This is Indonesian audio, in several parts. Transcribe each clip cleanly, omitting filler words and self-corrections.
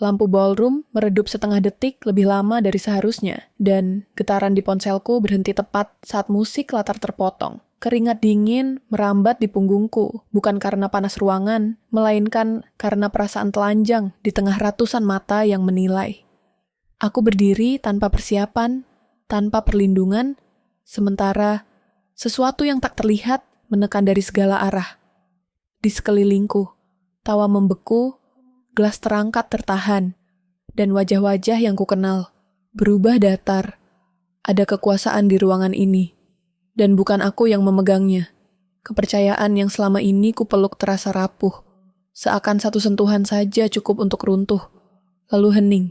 Lampu ballroom meredup setengah detik lebih lama dari seharusnya, dan getaran di ponselku berhenti tepat saat musik latar terpotong. Keringat dingin merambat di punggungku, bukan karena panas ruangan, melainkan karena perasaan telanjang di tengah ratusan mata yang menilai. Aku berdiri tanpa persiapan, tanpa perlindungan, sementara sesuatu yang tak terlihat menekan dari segala arah. Di sekelilingku, tawa membeku, gelas terangkat tertahan, dan wajah-wajah yang kukenal berubah datar. Ada kekuasaan di ruangan ini, dan bukan aku yang memegangnya. Kepercayaan yang selama ini kupeluk terasa rapuh, seakan satu sentuhan saja cukup untuk runtuh, lalu hening.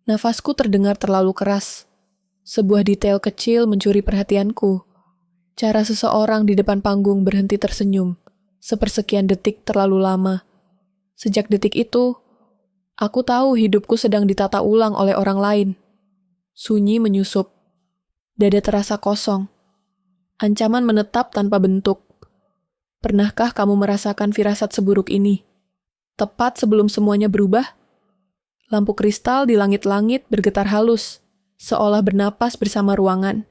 Nafasku terdengar terlalu keras. Sebuah detail kecil mencuri perhatianku. Cara seseorang di depan panggung berhenti tersenyum, sepersekian detik terlalu lama. Sejak detik itu, aku tahu hidupku sedang ditata ulang oleh orang lain. Sunyi menyusup. Dada terasa kosong. Ancaman menetap tanpa bentuk. Pernahkah kamu merasakan firasat seburuk ini? Tepat sebelum semuanya berubah? Lampu kristal di langit-langit bergetar halus, seolah bernapas bersama ruangan.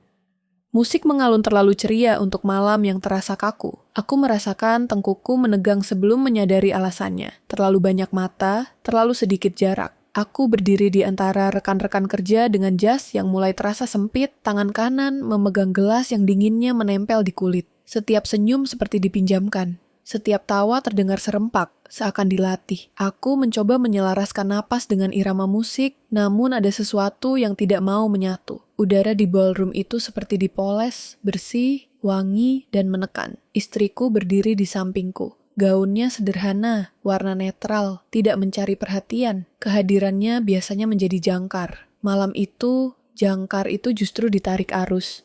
Musik mengalun terlalu ceria untuk malam yang terasa kaku. Aku merasakan tengkukku menegang sebelum menyadari alasannya. Terlalu banyak mata, terlalu sedikit jarak. Aku berdiri di antara rekan-rekan kerja dengan jas yang mulai terasa sempit, tangan kanan memegang gelas yang dinginnya menempel di kulit. Setiap senyum seperti dipinjamkan. Setiap tawa terdengar serempak, seakan dilatih. Aku mencoba menyelaraskan napas dengan irama musik, namun ada sesuatu yang tidak mau menyatu. Udara di ballroom itu seperti dipoles, bersih, wangi, dan menekan. Istriku berdiri di sampingku. Gaunnya sederhana, warna netral, tidak mencari perhatian. Kehadirannya biasanya menjadi jangkar. Malam itu, jangkar itu justru ditarik arus.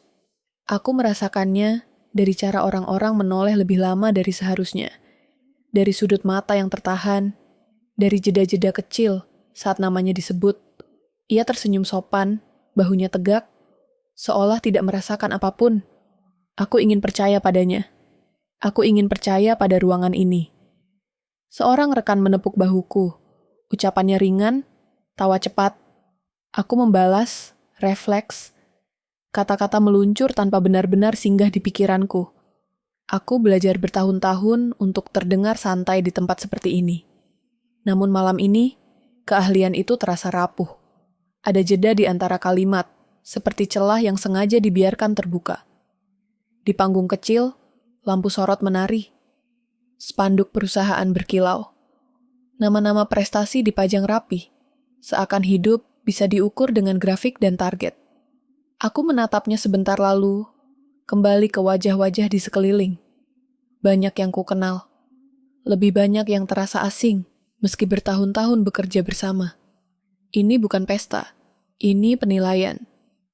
Aku merasakannya dari cara orang-orang menoleh lebih lama dari seharusnya. Dari sudut mata yang tertahan, dari jeda-jeda kecil saat namanya disebut. Ia tersenyum sopan, bahunya tegak, seolah tidak merasakan apapun. Aku ingin percaya padanya. Aku ingin percaya pada ruangan ini. Seorang rekan menepuk bahuku. Ucapannya ringan, tawa cepat. Aku membalas, refleks. Kata-kata meluncur tanpa benar-benar singgah di pikiranku. Aku belajar bertahun-tahun untuk terdengar santai di tempat seperti ini. Namun malam ini, keahlian itu terasa rapuh. Ada jeda di antara kalimat, seperti celah yang sengaja dibiarkan terbuka. Di panggung kecil, lampu sorot menari. Spanduk perusahaan berkilau. Nama-nama prestasi dipajang rapi, seakan hidup bisa diukur dengan grafik dan target. Aku menatapnya sebentar lalu, kembali ke wajah-wajah di sekeliling. Banyak yang kukenal. Lebih banyak yang terasa asing, meski bertahun-tahun bekerja bersama. Ini bukan pesta, ini penilaian.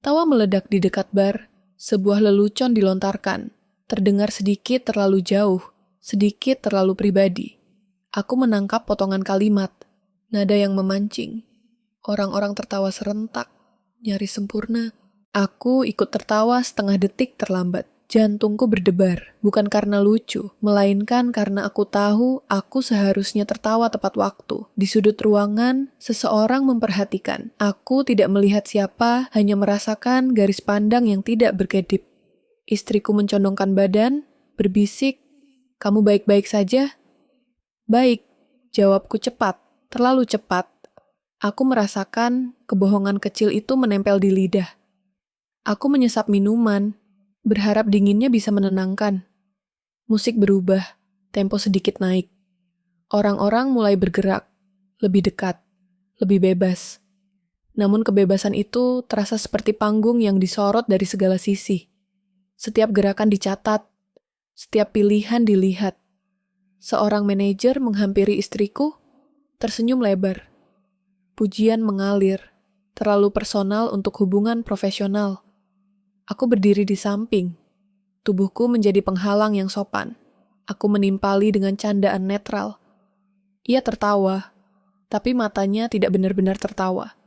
Tawa meledak di dekat bar, sebuah lelucon dilontarkan. Terdengar sedikit terlalu jauh, sedikit terlalu pribadi. Aku menangkap potongan kalimat, nada yang memancing. Orang-orang tertawa serentak, nyaris sempurna. Aku ikut tertawa setengah detik terlambat. Jantungku berdebar, bukan karena lucu, melainkan karena aku tahu aku seharusnya tertawa tepat waktu. Di sudut ruangan, seseorang memperhatikan. Aku tidak melihat siapa, hanya merasakan garis pandang yang tidak berkedip. Istriku mencondongkan badan, berbisik, "Kamu baik-baik saja?" "Baik," jawabku cepat, terlalu cepat. Aku merasakan kebohongan kecil itu menempel di lidah. Aku menyesap minuman, berharap dinginnya bisa menenangkan. Musik berubah, tempo sedikit naik. Orang-orang mulai bergerak, lebih dekat, lebih bebas. Namun kebebasan itu terasa seperti panggung yang disorot dari segala sisi. Setiap gerakan dicatat, setiap pilihan dilihat. Seorang manajer menghampiri istriku, tersenyum lebar. Pujian mengalir, terlalu personal untuk hubungan profesional. Aku berdiri di samping. Tubuhku menjadi penghalang yang sopan. Aku menimpali dengan candaan netral. Ia tertawa, tapi matanya tidak benar-benar tertawa.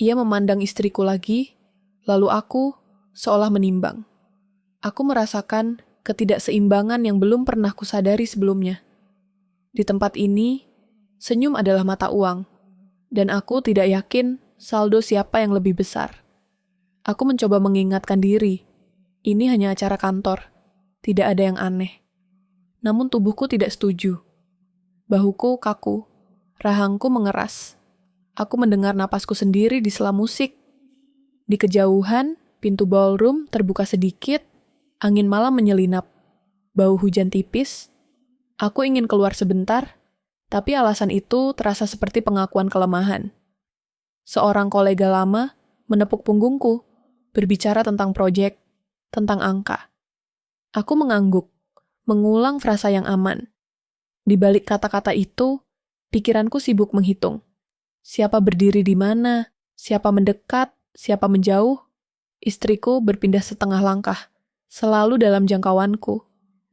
Ia memandang istriku lagi, lalu aku seolah menimbang. Aku merasakan ketidakseimbangan yang belum pernah kusadari sebelumnya. Di tempat ini, senyum adalah mata uang. Dan aku tidak yakin saldo siapa yang lebih besar. Aku mencoba mengingatkan diri, ini hanya acara kantor, tidak ada yang aneh. Namun tubuhku tidak setuju. Bahuku kaku, rahangku mengeras. Aku mendengar napasku sendiri di sela musik. Di kejauhan, pintu ballroom terbuka sedikit, angin malam menyelinap. Bau hujan tipis. Aku ingin keluar sebentar, tapi alasan itu terasa seperti pengakuan kelemahan. Seorang kolega lama menepuk punggungku, berbicara tentang proyek, tentang angka. Aku mengangguk, mengulang frasa yang aman. Di balik kata-kata itu, pikiranku sibuk menghitung. Siapa berdiri di mana, siapa mendekat, siapa menjauh. Istriku berpindah setengah langkah, selalu dalam jangkauanku,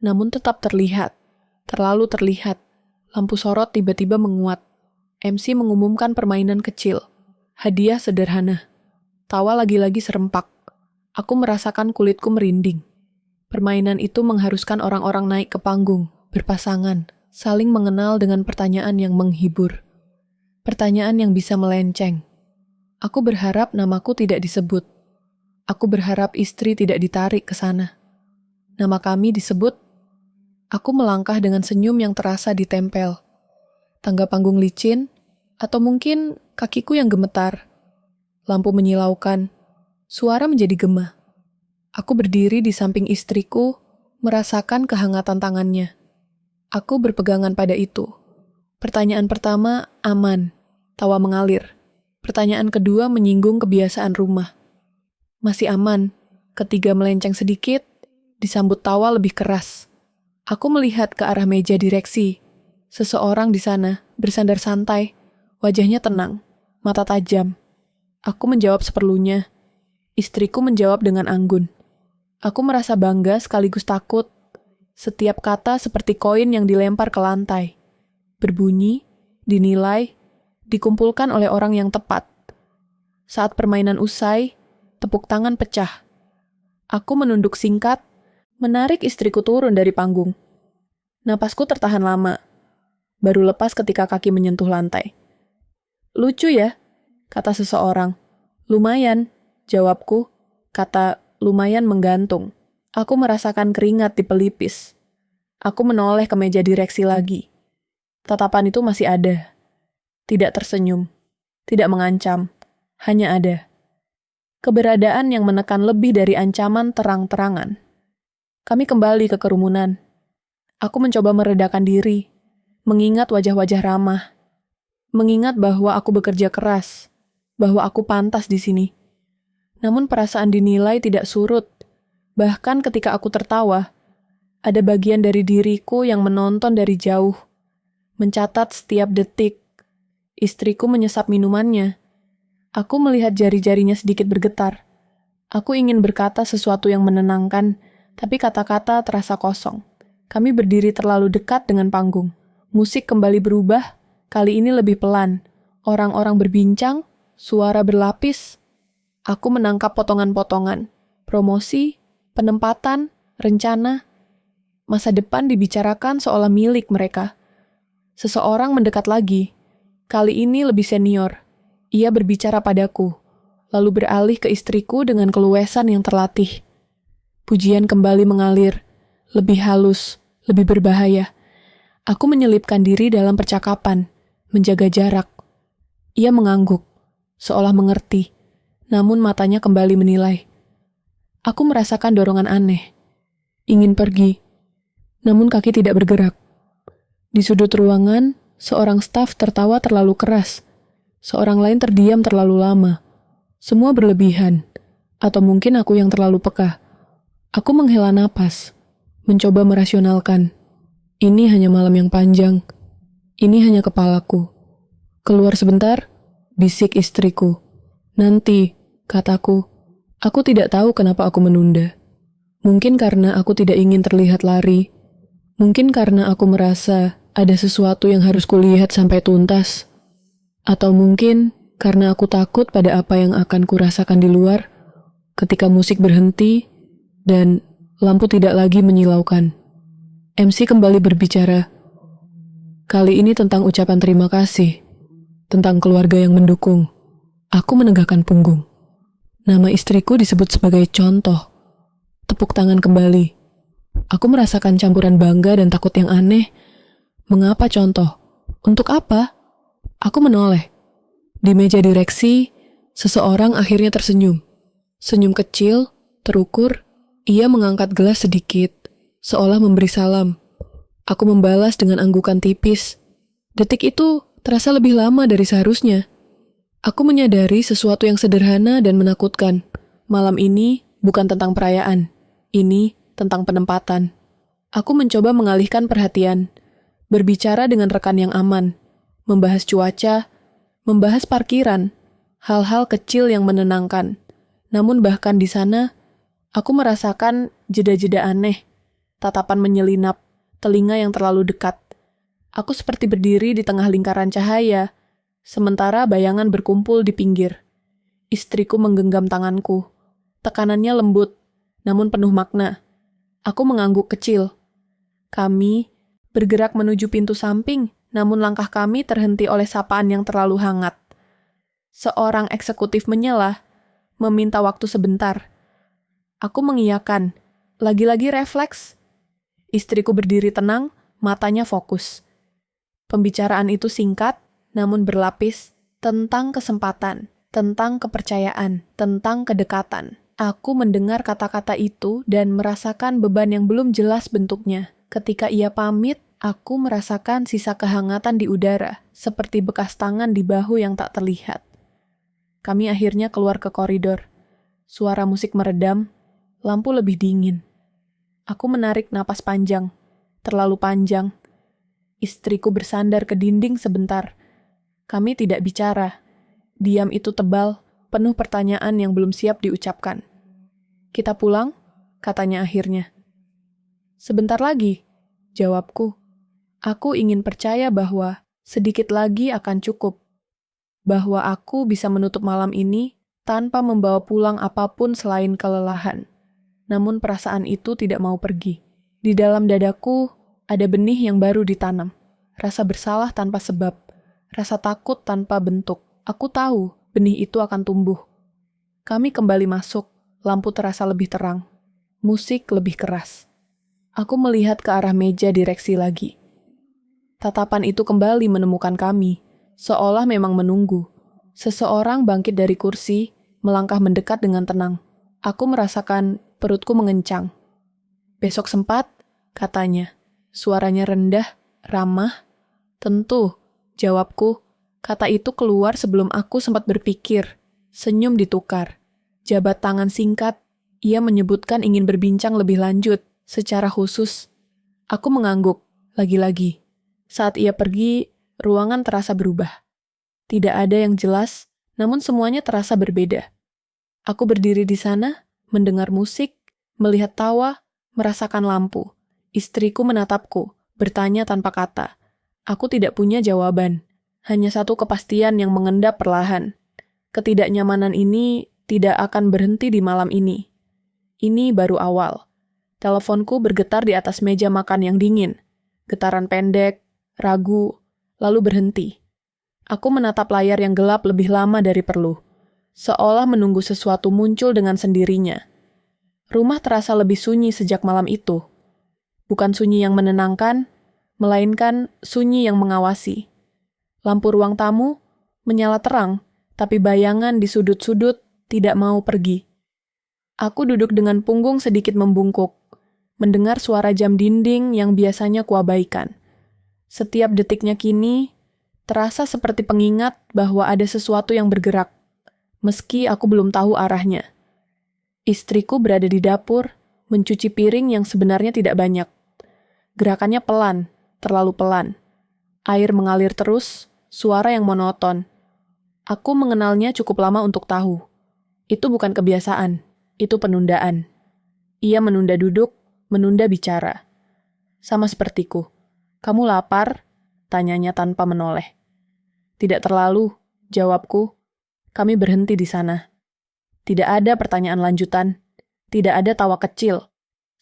namun tetap terlihat, terlalu terlihat. Lampu sorot tiba-tiba menguat. MC mengumumkan permainan kecil, hadiah sederhana. Tawa lagi-lagi serempak. Aku merasakan kulitku merinding. Permainan itu mengharuskan orang-orang naik ke panggung, berpasangan, saling mengenal dengan pertanyaan yang menghibur. Pertanyaan yang bisa melenceng. Aku berharap namaku tidak disebut. Aku berharap istri tidak ditarik ke sana. Nama kami disebut. Aku melangkah dengan senyum yang terasa ditempel. Tangga panggung licin, atau mungkin kakiku yang gemetar. Lampu menyilaukan, suara menjadi gema. Aku berdiri di samping istriku, merasakan kehangatan tangannya. Aku berpegangan pada itu. Pertanyaan pertama, aman, tawa mengalir. Pertanyaan kedua menyinggung kebiasaan rumah. Masih aman. Ketiga melenceng sedikit, disambut tawa lebih keras. Aku melihat ke arah meja direksi. Seseorang di sana, bersandar santai, wajahnya tenang, mata tajam. Aku menjawab seperlunya. Istriku menjawab dengan anggun. Aku merasa bangga sekaligus takut. Setiap kata seperti koin yang dilempar ke lantai. Berbunyi, dinilai, dikumpulkan oleh orang yang tepat. Saat permainan usai, tepuk tangan pecah. Aku menunduk singkat, menarik istriku turun dari panggung. Napasku tertahan lama, baru lepas ketika kaki menyentuh lantai. Lucu ya, kata seseorang. Lumayan, jawabku, kata lumayan menggantung. Aku merasakan keringat di pelipis. Aku menoleh ke meja direksi lagi. Tatapan itu masih ada. Tidak tersenyum, tidak mengancam, hanya ada. Keberadaan yang menekan lebih dari ancaman terang-terangan. Kami kembali ke kerumunan. Aku mencoba meredakan diri, mengingat wajah-wajah ramah, mengingat bahwa aku bekerja keras, bahwa aku pantas di sini. Namun perasaan dinilai tidak surut. Bahkan ketika aku tertawa, ada bagian dari diriku yang menonton dari jauh, mencatat setiap detik. Istriku menyesap minumannya. Aku melihat jari-jarinya sedikit bergetar. Aku ingin berkata sesuatu yang menenangkan, tapi kata-kata terasa kosong. Kami berdiri terlalu dekat dengan panggung. Musik kembali berubah, kali ini lebih pelan. Orang-orang berbincang, suara berlapis. Aku menangkap potongan-potongan. Promosi, penempatan, rencana. Masa depan dibicarakan seolah milik mereka. Seseorang mendekat lagi. Kali ini lebih senior. Ia berbicara padaku, lalu beralih ke istriku dengan keluasan yang terlatih. Pujian kembali mengalir, lebih halus, lebih berbahaya. Aku menyelipkan diri dalam percakapan, menjaga jarak. Ia mengangguk, seolah mengerti, namun matanya kembali menilai. Aku merasakan dorongan aneh, ingin pergi, namun kaki tidak bergerak. Di sudut ruangan, seorang staf tertawa terlalu keras. Seorang lain terdiam terlalu lama. Semua berlebihan, atau mungkin aku yang terlalu peka. Aku menghela napas, mencoba merasionalkan. Ini hanya malam yang panjang. Ini hanya kepalaku. Keluar sebentar, bisik istriku. Nanti, kataku. Aku tidak tahu kenapa aku menunda. Mungkin karena aku tidak ingin terlihat lari. Mungkin karena aku merasa ada sesuatu yang harus kulihat sampai tuntas. Atau mungkin karena aku takut pada apa yang akan kurasakan di luar ketika musik berhenti dan lampu tidak lagi menyilaukan. MC kembali berbicara. Kali ini tentang ucapan terima kasih. tentang keluarga yang mendukung. Aku menegakkan punggung. Nama istriku disebut sebagai contoh. Tepuk tangan kembali. Aku merasakan campuran bangga dan takut yang aneh. Mengapa contoh? Untuk apa? Aku menoleh. Di meja direksi, seseorang akhirnya tersenyum. Senyum kecil, terukur. Ia mengangkat gelas sedikit, seolah memberi salam. Aku membalas dengan anggukan tipis. Detik itu terasa lebih lama dari seharusnya. Aku menyadari sesuatu yang sederhana dan menakutkan. Malam ini bukan tentang perayaan. Ini tentang penempatan. Aku mencoba mengalihkan perhatian. Berbicara dengan rekan yang aman. Membahas cuaca. Membahas parkiran. Hal-hal kecil yang menenangkan. Namun bahkan di sana, aku merasakan jeda-jeda aneh. Tatapan menyelinap. Telinga yang terlalu dekat. Aku seperti berdiri di tengah lingkaran cahaya. Sementara bayangan berkumpul di pinggir. Istriku menggenggam tanganku. Tekanannya lembut, namun penuh makna. Aku mengangguk kecil. Kami bergerak menuju pintu samping, namun langkah kami terhenti oleh sapaan yang terlalu hangat. Seorang eksekutif menyelah, meminta waktu sebentar. Aku mengiyakan, lagi-lagi refleks. Istriku berdiri tenang, matanya fokus. Pembicaraan itu singkat, namun berlapis, tentang kesempatan, tentang kepercayaan, tentang kedekatan. Aku mendengar kata-kata itu dan merasakan beban yang belum jelas bentuknya. Ketika ia pamit, aku merasakan sisa kehangatan di udara, seperti bekas tangan di bahu yang tak terlihat. Kami akhirnya keluar ke koridor. Suara musik meredam, lampu lebih dingin. Aku menarik napas panjang, terlalu panjang. Istriku bersandar ke dinding sebentar. Kami tidak bicara. Diam itu tebal, penuh pertanyaan yang belum siap diucapkan. Kita pulang? Katanya akhirnya. Sebentar lagi, jawabku. Aku ingin percaya bahwa sedikit lagi akan cukup. Bahwa aku bisa menutup malam ini tanpa membawa pulang apapun selain kelelahan. Namun perasaan itu tidak mau pergi. Di dalam dadaku ada benih yang baru ditanam. Rasa bersalah tanpa sebab. Rasa takut tanpa bentuk. Aku tahu benih itu akan tumbuh. Kami kembali masuk. Lampu terasa lebih terang. Musik lebih keras. Aku melihat ke arah meja direksi lagi. Tatapan itu kembali menemukan kami. Seolah memang menunggu. Seseorang bangkit dari kursi, melangkah mendekat dengan tenang. Aku merasakan perutku mengencang. Besok sempat, katanya. Suaranya rendah, ramah. Tentu. Jawabku, kata itu keluar sebelum aku sempat berpikir. Senyum ditukar. Jabat tangan singkat, ia menyebutkan ingin berbincang lebih lanjut, secara khusus. Aku mengangguk, lagi-lagi. Saat ia pergi, ruangan terasa berubah. Tidak ada yang jelas, namun semuanya terasa berbeda. Aku berdiri di sana, mendengar musik, melihat tawa, merasakan lampu. Istriku menatapku, bertanya tanpa kata. Aku tidak punya jawaban, hanya satu kepastian yang mengendap perlahan. Ketidaknyamanan ini tidak akan berhenti di malam ini. Ini baru awal. Teleponku bergetar di atas meja makan yang dingin. Getaran pendek, ragu, lalu berhenti. Aku menatap layar yang gelap lebih lama dari perlu. Seolah menunggu sesuatu muncul dengan sendirinya. Rumah terasa lebih sunyi sejak malam itu. Bukan sunyi yang menenangkan, melainkan sunyi yang mengawasi. Lampu ruang tamu menyala terang, tapi bayangan di sudut-sudut tidak mau pergi. Aku duduk dengan punggung sedikit membungkuk, mendengar suara jam dinding yang biasanya kuabaikan. Setiap detiknya kini terasa seperti pengingat bahwa ada sesuatu yang bergerak, meski aku belum tahu arahnya. Istriku berada di dapur, mencuci piring yang sebenarnya tidak banyak. Gerakannya pelan, terlalu pelan. Air mengalir terus, suara yang monoton. Aku mengenalnya cukup lama untuk tahu. Itu bukan kebiasaan, itu penundaan. Ia menunda duduk, menunda bicara. Sama sepertiku. Kamu lapar? Tanyanya tanpa menoleh. Tidak terlalu, jawabku. Kami berhenti di sana. Tidak ada pertanyaan lanjutan. Tidak ada tawa kecil.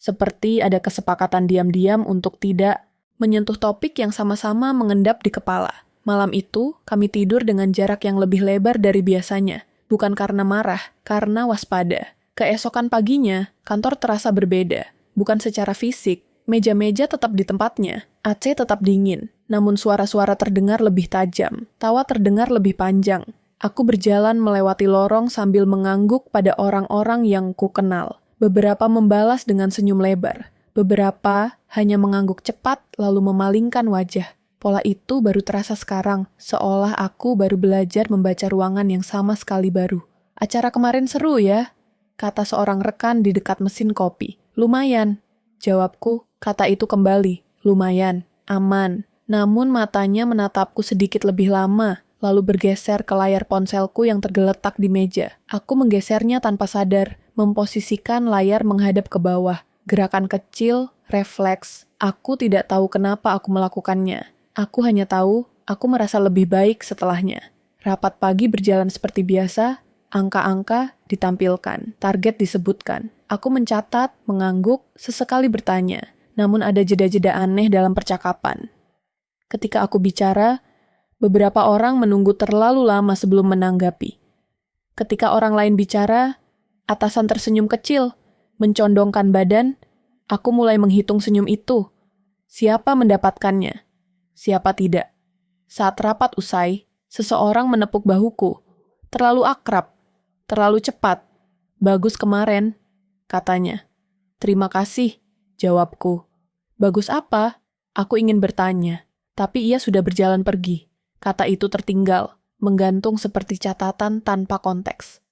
Seperti ada kesepakatan diam-diam untuk tidak menyentuh topik yang sama-sama mengendap di kepala. Malam itu, kami tidur dengan jarak yang lebih lebar dari biasanya. Bukan karena marah, karena waspada. Keesokan paginya, kantor terasa berbeda. Bukan secara fisik, meja-meja tetap di tempatnya. AC tetap dingin, namun suara-suara terdengar lebih tajam. Tawa terdengar lebih panjang. Aku berjalan melewati lorong sambil mengangguk pada orang-orang yang ku kenal. Beberapa membalas dengan senyum lebar. Beberapa hanya mengangguk cepat lalu memalingkan wajah. Pola itu baru terasa sekarang, seolah aku baru belajar membaca ruangan yang sama sekali baru. Acara kemarin seru ya, kata seorang rekan di dekat mesin kopi. Lumayan, jawabku, kata itu kembali. Lumayan, aman. Namun matanya menatapku sedikit lebih lama, lalu bergeser ke layar ponselku yang tergeletak di meja. Aku menggesernya tanpa sadar, memposisikan layar menghadap ke bawah. Gerakan kecil, refleks. Aku tidak tahu kenapa aku melakukannya. Aku hanya tahu, aku merasa lebih baik setelahnya. Rapat pagi berjalan seperti biasa, angka-angka ditampilkan, target disebutkan. Aku mencatat, mengangguk, sesekali bertanya. Namun ada jeda-jeda aneh dalam percakapan. Ketika aku bicara, beberapa orang menunggu terlalu lama sebelum menanggapi. Ketika orang lain bicara, atasan tersenyum kecil, mencondongkan badan, aku mulai menghitung senyum itu. Siapa mendapatkannya? Siapa tidak? Saat rapat usai, seseorang menepuk bahuku. Terlalu akrab, terlalu cepat. Bagus kemarin, katanya. Terima kasih, jawabku. Bagus apa? Aku ingin bertanya, tapi ia sudah berjalan pergi. Kata itu tertinggal, menggantung seperti catatan tanpa konteks.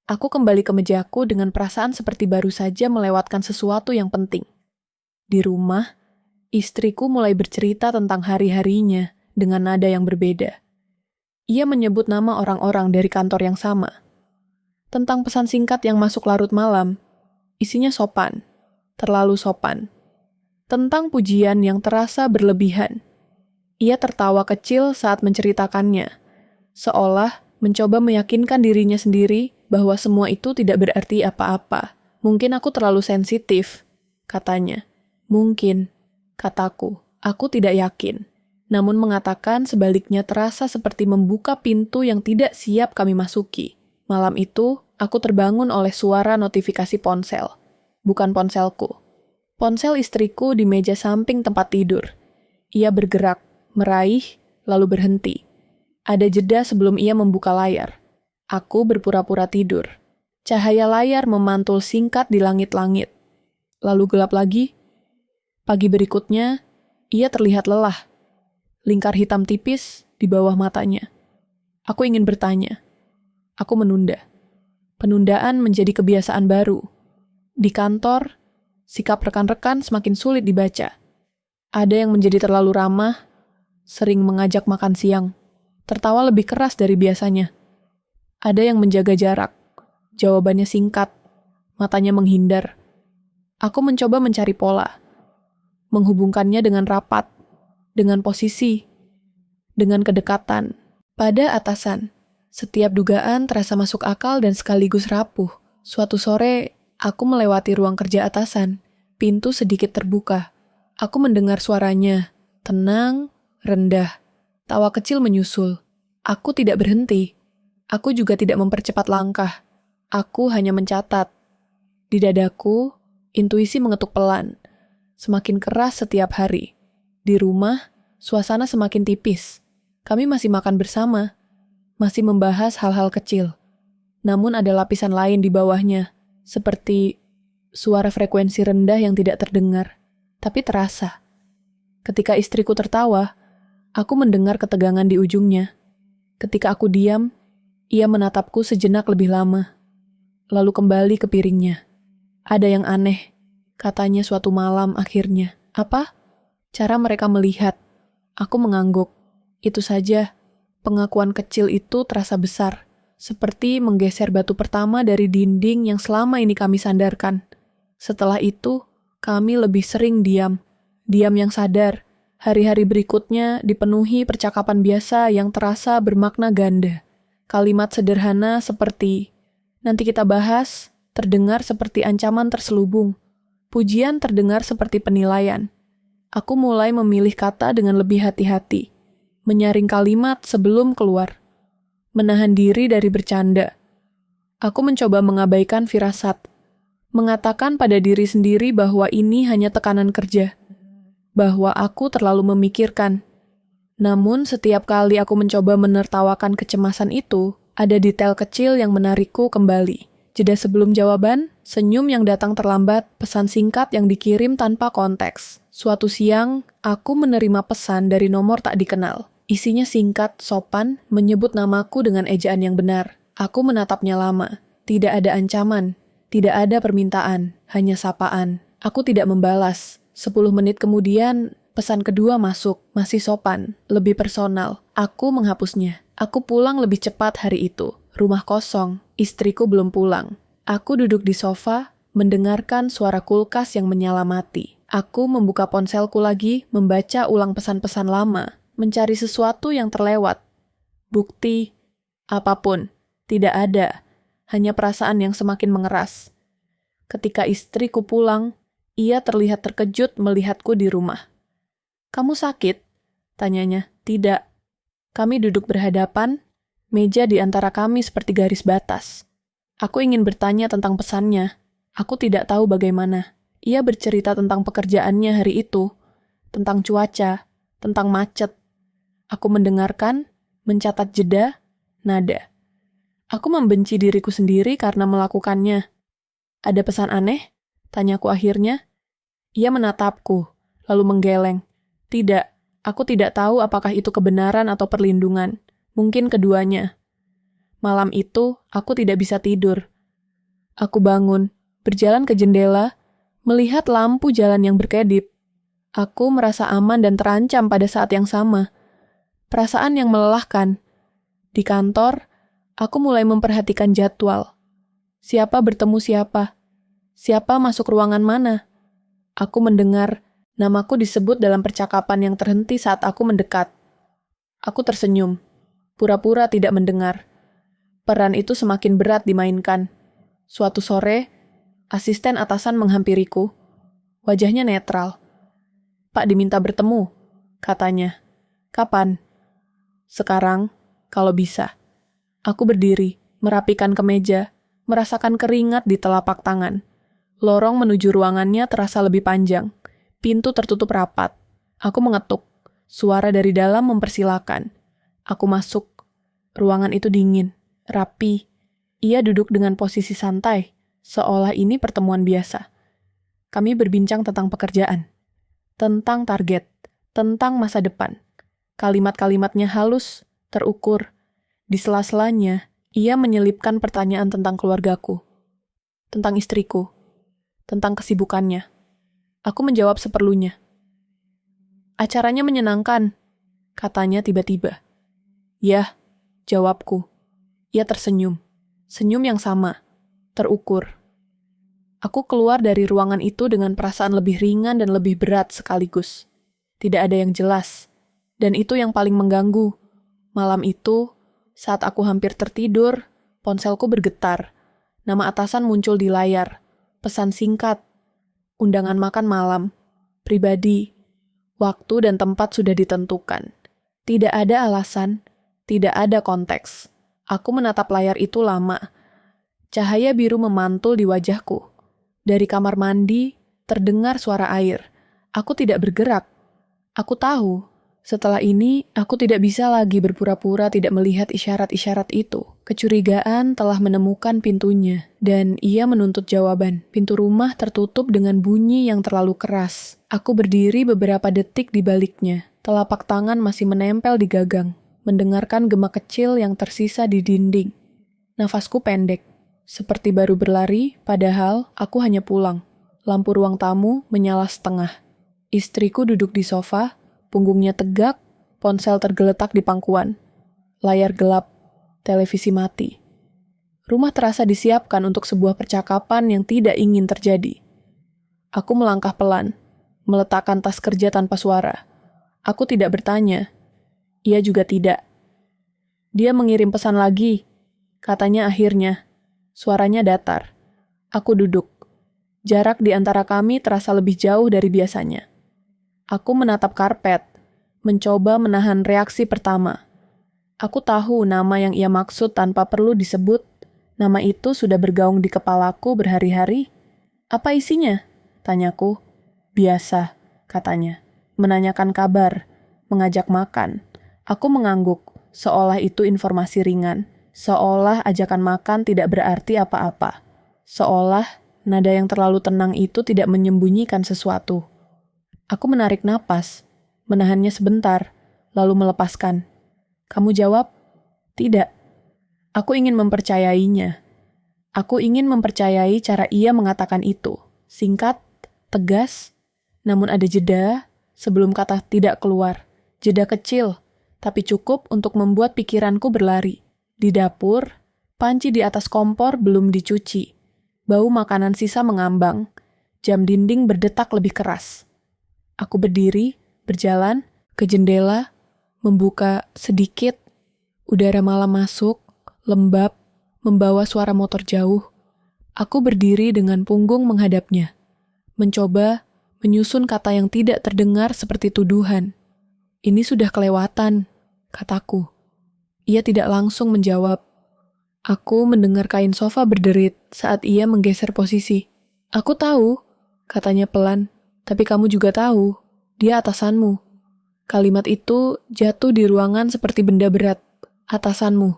Aku kembali ke mejaku dengan perasaan seperti baru saja melewatkan sesuatu yang penting. Di rumah, istriku mulai bercerita tentang hari-harinya dengan nada yang berbeda. Ia menyebut nama orang-orang dari kantor yang sama. Tentang pesan singkat yang masuk larut malam, isinya sopan, terlalu sopan. Tentang pujian yang terasa berlebihan. Ia tertawa kecil saat menceritakannya, seolah mencoba meyakinkan dirinya sendiri bahwa semua itu tidak berarti apa-apa. Mungkin aku terlalu sensitif, katanya. Mungkin. Kataku, aku tidak yakin. Namun mengatakan sebaliknya terasa seperti membuka pintu yang tidak siap kami masuki. Malam itu, aku terbangun oleh suara notifikasi ponsel. Bukan ponselku. Ponsel istriku di meja samping tempat tidur. Ia bergerak, meraih, lalu berhenti. Ada jeda sebelum ia membuka layar. Aku berpura-pura tidur. Cahaya layar memantul singkat di langit-langit. Lalu gelap lagi. Pagi berikutnya, ia terlihat lelah. Lingkar hitam tipis di bawah matanya. Aku ingin bertanya. Aku menunda. Penundaan menjadi kebiasaan baru. Di kantor, sikap rekan-rekan semakin sulit dibaca. Ada yang menjadi terlalu ramah, sering mengajak makan siang, tertawa lebih keras dari biasanya. Ada yang menjaga jarak, jawabannya singkat, matanya menghindar. Aku mencoba mencari pola. Menghubungkannya dengan rapat, dengan posisi, dengan kedekatan. Pada atasan, setiap dugaan terasa masuk akal dan sekaligus rapuh. Suatu sore, aku melewati ruang kerja atasan. Pintu sedikit terbuka. Aku mendengar suaranya, tenang, rendah. Tawa kecil menyusul. Aku tidak berhenti. Aku juga tidak mempercepat langkah. Aku hanya mencatat. Di dadaku, intuisi mengetuk pelan. Semakin keras setiap hari. Di rumah, suasana semakin tipis. Kami masih makan bersama. Masih membahas hal-hal kecil. Namun ada lapisan lain di bawahnya. Seperti suara frekuensi rendah yang tidak terdengar. Tapi terasa. Ketika istriku tertawa, aku mendengar ketegangan di ujungnya. Ketika aku diam, ia menatapku sejenak lebih lama. Lalu kembali ke piringnya. Ada yang aneh. Katanya suatu malam akhirnya. Apa? Cara mereka melihat. Aku mengangguk. Itu saja. Pengakuan kecil itu terasa besar. Seperti menggeser batu pertama dari dinding yang selama ini kami sandarkan. Setelah itu, kami lebih sering diam. Diam yang sadar. Hari-hari berikutnya dipenuhi percakapan biasa yang terasa bermakna ganda. Kalimat sederhana seperti, nanti kita bahas, terdengar seperti ancaman terselubung. Pujian terdengar seperti penilaian. Aku mulai memilih kata dengan lebih hati-hati. menyaring kalimat sebelum keluar, menahan diri dari bercanda. Aku mencoba mengabaikan firasat, mengatakan pada diri sendiri bahwa ini hanya tekanan kerja, bahwa aku terlalu memikirkan. Namun setiap kali aku mencoba menertawakan kecemasan itu, ada detail kecil yang menarikku kembali. Jeda sebelum jawaban, senyum yang datang terlambat, pesan singkat yang dikirim tanpa konteks. Suatu siang, aku menerima pesan dari nomor tak dikenal. Isinya singkat, sopan, menyebut namaku dengan ejaan yang benar. Aku menatapnya lama. Tidak ada ancaman, tidak ada permintaan, hanya sapaan. Aku tidak membalas. 10 menit kemudian, pesan kedua masuk, masih sopan, lebih personal. Aku menghapusnya. Aku pulang lebih cepat hari itu. Rumah kosong, istriku belum pulang. Aku duduk di sofa, mendengarkan suara kulkas yang menyala mati. Aku membuka ponselku lagi, membaca ulang pesan-pesan lama, mencari sesuatu yang terlewat. Bukti, apapun, tidak ada. Hanya perasaan yang semakin mengeras. Ketika istriku pulang, ia terlihat terkejut melihatku di rumah. "Kamu sakit?" tanyanya. "Tidak." Kami duduk berhadapan, meja di antara kami seperti garis batas. Aku ingin bertanya tentang pesannya. Aku tidak tahu bagaimana. Ia bercerita tentang pekerjaannya hari itu, tentang cuaca, tentang macet. Aku mendengarkan, mencatat jeda, nada. Aku membenci diriku sendiri karena melakukannya. "Ada pesan aneh?" tanyaku akhirnya. Ia menatapku, lalu menggeleng. "Tidak, aku tidak tahu apakah itu kebenaran atau perlindungan. Mungkin keduanya." Malam itu, aku tidak bisa tidur. Aku bangun, berjalan ke jendela, melihat lampu jalan yang berkedip. Aku merasa aman dan terancam pada saat yang sama. Perasaan yang melelahkan. Di kantor, aku mulai memperhatikan jadwal. Siapa bertemu siapa? Siapa masuk ruangan mana? Aku mendengar namaku disebut dalam percakapan yang terhenti saat aku mendekat. Aku tersenyum, pura-pura tidak mendengar. Peran itu semakin berat dimainkan. Suatu sore, asisten atasan menghampiriku. Wajahnya netral. "Pak diminta bertemu," katanya. "Kapan?" "Sekarang, kalau bisa." Aku berdiri, merapikan kemeja, merasakan keringat di telapak tangan. Lorong menuju ruangannya terasa lebih panjang. Pintu tertutup rapat. Aku mengetuk. Suara dari dalam mempersilakan. Aku masuk. Ruangan itu dingin, rapi. Ia duduk dengan posisi santai, seolah ini pertemuan biasa. Kami berbincang tentang pekerjaan, tentang target, tentang masa depan. Kalimat-kalimatnya halus, terukur. Di sela-selanya, ia menyelipkan pertanyaan tentang keluargaku, tentang istriku, tentang kesibukannya. Aku menjawab seperlunya. "Acaranya menyenangkan," katanya tiba-tiba. "Yah," jawabku. Ia tersenyum. Senyum yang sama, terukur. Aku keluar dari ruangan itu dengan perasaan lebih ringan dan lebih berat sekaligus. Tidak ada yang jelas. Dan itu yang paling mengganggu. Malam itu, saat aku hampir tertidur, ponselku bergetar. Nama atasan muncul di layar. Pesan singkat. Undangan makan malam. Pribadi. Waktu dan tempat sudah ditentukan. Tidak ada alasan. Tidak ada konteks. Aku menatap layar itu lama. Cahaya biru memantul di wajahku. Dari kamar mandi, terdengar suara air. Aku tidak bergerak. Aku tahu. Setelah ini, aku tidak bisa lagi berpura-pura tidak melihat isyarat-isyarat itu. Kecurigaan telah menemukan pintunya, dan ia menuntut jawaban. Pintu rumah tertutup dengan bunyi yang terlalu keras. Aku berdiri beberapa detik di baliknya. Telapak tangan masih menempel di gagang, mendengarkan gema kecil yang tersisa di dinding. Nafasku pendek, seperti baru berlari, padahal aku hanya pulang. Lampu ruang tamu menyala setengah. Istriku duduk di sofa, punggungnya tegak, ponsel tergeletak di pangkuan. Layar gelap, televisi mati. Rumah terasa disiapkan untuk sebuah percakapan yang tidak ingin terjadi. Aku melangkah pelan, meletakkan tas kerja tanpa suara. Aku tidak bertanya. Ia juga tidak. "Dia mengirim pesan lagi," katanya akhirnya. Suaranya datar. Aku duduk. Jarak di antara kami terasa lebih jauh dari biasanya. Aku menatap karpet, mencoba menahan reaksi pertama. Aku tahu nama yang ia maksud tanpa perlu disebut. Nama itu sudah bergaung di kepalaku berhari-hari. Apa isinya? Tanyaku. Biasa, katanya. Menanyakan kabar, mengajak makan. Aku mengangguk, seolah itu informasi ringan. Seolah ajakan makan tidak berarti apa-apa. Seolah nada yang terlalu tenang itu tidak menyembunyikan sesuatu. Aku menarik napas, menahannya sebentar, lalu melepaskan. Kamu jawab, tidak. Aku ingin mempercayainya. Aku ingin mempercayai cara ia mengatakan itu. Singkat, tegas, namun ada jeda sebelum kata tidak keluar. Jeda kecil, tapi cukup untuk membuat pikiranku berlari. Di dapur, panci di atas kompor belum dicuci. Bau makanan sisa mengambang. Jam dinding berdetak lebih keras. Aku berdiri, berjalan ke jendela, membuka sedikit. Udara malam masuk, lembab, membawa suara motor jauh. Aku berdiri dengan punggung menghadapnya. Mencoba menyusun kata yang tidak terdengar seperti tuduhan. Ini sudah kelewatan, kataku. Ia tidak langsung menjawab. Aku mendengar kain sofa berderit saat ia menggeser posisi. Aku tahu, katanya pelan, tapi kamu juga tahu, dia atasanmu. Kalimat itu jatuh di ruangan seperti benda berat. Atasanmu,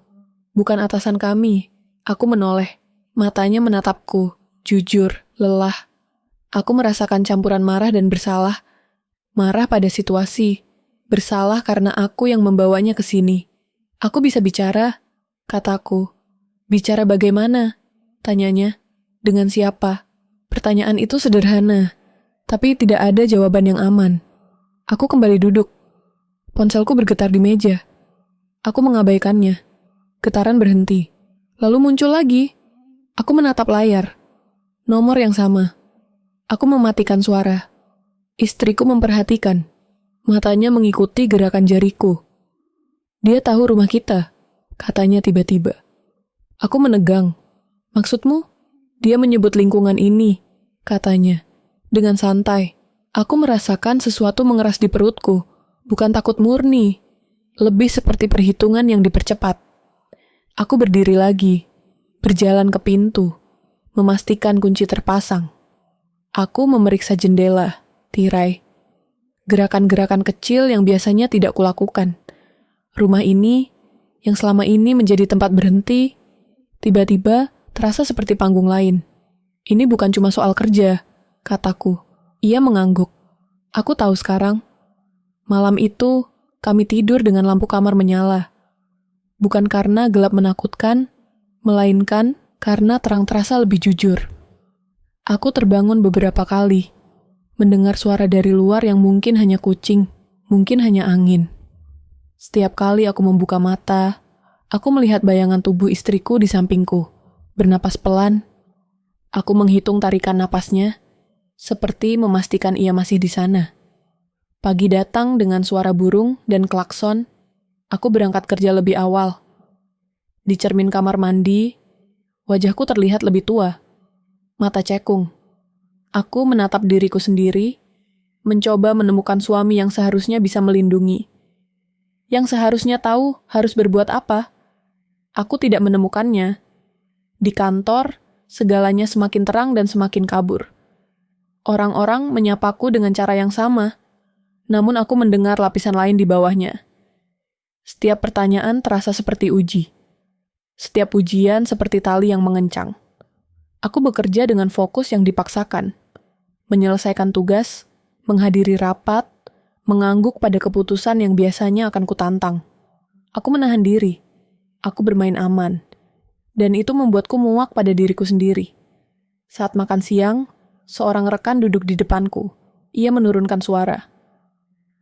bukan atasan kami. Aku menoleh, matanya menatapku, jujur, lelah. Aku merasakan campuran marah dan bersalah. Marah pada situasi, bersalah karena aku yang membawanya ke sini. Aku bisa bicara, kataku. Bicara bagaimana? Tanyanya. Dengan siapa? Pertanyaan itu sederhana, tapi tidak ada jawaban yang aman. Aku kembali duduk. Ponselku bergetar di meja. Aku mengabaikannya. Getaran berhenti. Lalu muncul lagi. Aku menatap layar. Nomor yang sama. Aku mematikan suara. Istriku memperhatikan. Matanya mengikuti gerakan jariku. Dia tahu rumah kita, katanya tiba-tiba. Aku menegang. Maksudmu? Dia menyebut lingkungan ini, katanya. Dengan santai. Aku merasakan sesuatu mengeras di perutku. Bukan takut murni. Lebih seperti perhitungan yang dipercepat. Aku berdiri lagi. Berjalan ke pintu. Memastikan kunci terpasang. Aku memeriksa jendela, tirai. Gerakan-gerakan kecil yang biasanya tidak kulakukan. Rumah ini, yang selama ini menjadi tempat berhenti, tiba-tiba terasa seperti panggung lain. Ini bukan cuma soal kerja, kataku. Ia mengangguk. Aku tahu sekarang. Malam itu, kami tidur dengan lampu kamar menyala. Bukan karena gelap menakutkan, melainkan karena terang terasa lebih jujur. Aku terbangun beberapa kali, mendengar suara dari luar yang mungkin hanya kucing, mungkin hanya angin. Setiap kali aku membuka mata, aku melihat bayangan tubuh istriku di sampingku, bernapas pelan. Aku menghitung tarikan napasnya, seperti memastikan ia masih di sana. Pagi datang dengan suara burung dan klakson. Aku berangkat kerja lebih awal. Di cermin kamar mandi, wajahku terlihat lebih tua. Mata cekung. Aku menatap diriku sendiri, mencoba menemukan suami yang seharusnya bisa melindungi. Yang seharusnya tahu harus berbuat apa. Aku tidak menemukannya. Di kantor, segalanya semakin terang dan semakin kabur. Orang-orang menyapaku dengan cara yang sama, namun aku mendengar lapisan lain di bawahnya. Setiap pertanyaan terasa seperti uji. Setiap ujian seperti tali yang mengencang. Aku bekerja dengan fokus yang dipaksakan. Menyelesaikan tugas, menghadiri rapat, mengangguk pada keputusan yang biasanya akan kutantang. Aku menahan diri. Aku bermain aman. Dan itu membuatku muak pada diriku sendiri. Saat makan siang, seorang rekan duduk di depanku. Ia menurunkan suara.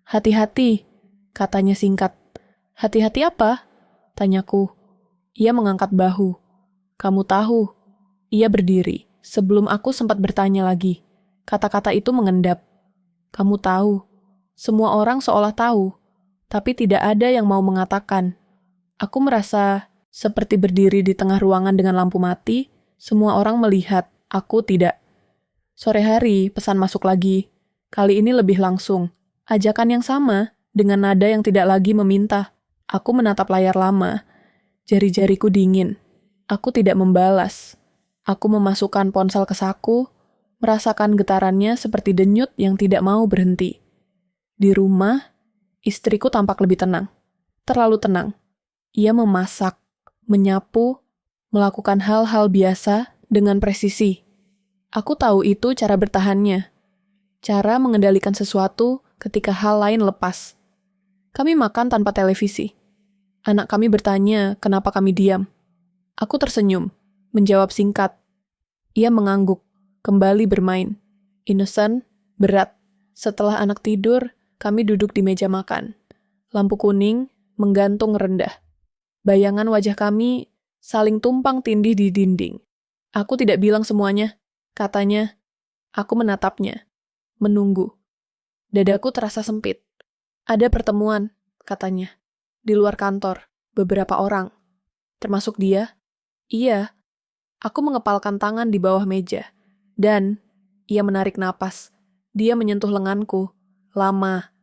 Hati-hati, katanya singkat. Hati-hati apa? Tanyaku. Ia mengangkat bahu. Kamu tahu. Ia berdiri. Sebelum aku sempat bertanya lagi. Kata-kata itu mengendap. Kamu tahu. Semua orang seolah tahu, tapi tidak ada yang mau mengatakan. Aku merasa seperti berdiri di tengah ruangan dengan lampu mati, semua orang melihat, aku tidak. Sore hari, pesan masuk lagi. Kali ini lebih langsung. Ajakan yang sama, Dengan nada yang tidak lagi meminta. Aku menatap layar lama. Jari-jariku dingin. Aku tidak membalas. Aku memasukkan ponsel ke saku, merasakan getarannya seperti denyut yang tidak mau berhenti. Di rumah, istriku tampak lebih tenang. Terlalu tenang. Ia memasak, menyapu, melakukan hal-hal biasa dengan presisi. Aku tahu itu cara bertahannya. Cara mengendalikan sesuatu ketika hal lain lepas. Kami makan tanpa televisi. Anak kami bertanya kenapa kami diam. Aku tersenyum, menjawab singkat. Ia mengangguk, kembali bermain. Innocent, berat. Setelah anak tidur, kami duduk di meja makan. Lampu kuning menggantung rendah. Bayangan wajah kami saling tumpang tindih di dinding. Aku tidak bilang semuanya, katanya. Aku menatapnya, menunggu. Dadaku terasa sempit. Ada pertemuan, katanya. Di luar kantor, beberapa orang. Termasuk dia? Iya. Aku mengepalkan tangan di bawah meja. Dan, ia menarik napas. Dia menyentuh lenganku. Lama.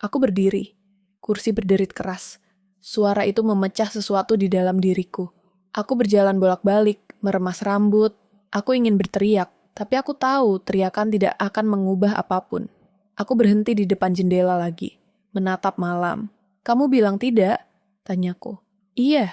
Aku berdiri. Kursi berderit keras. Suara itu memecah sesuatu di dalam diriku. Aku berjalan bolak-balik, meremas rambut. Aku ingin berteriak, tapi aku tahu teriakan tidak akan mengubah apapun. Aku berhenti di depan jendela lagi, menatap malam. Kamu bilang tidak? Tanyaku. Iya,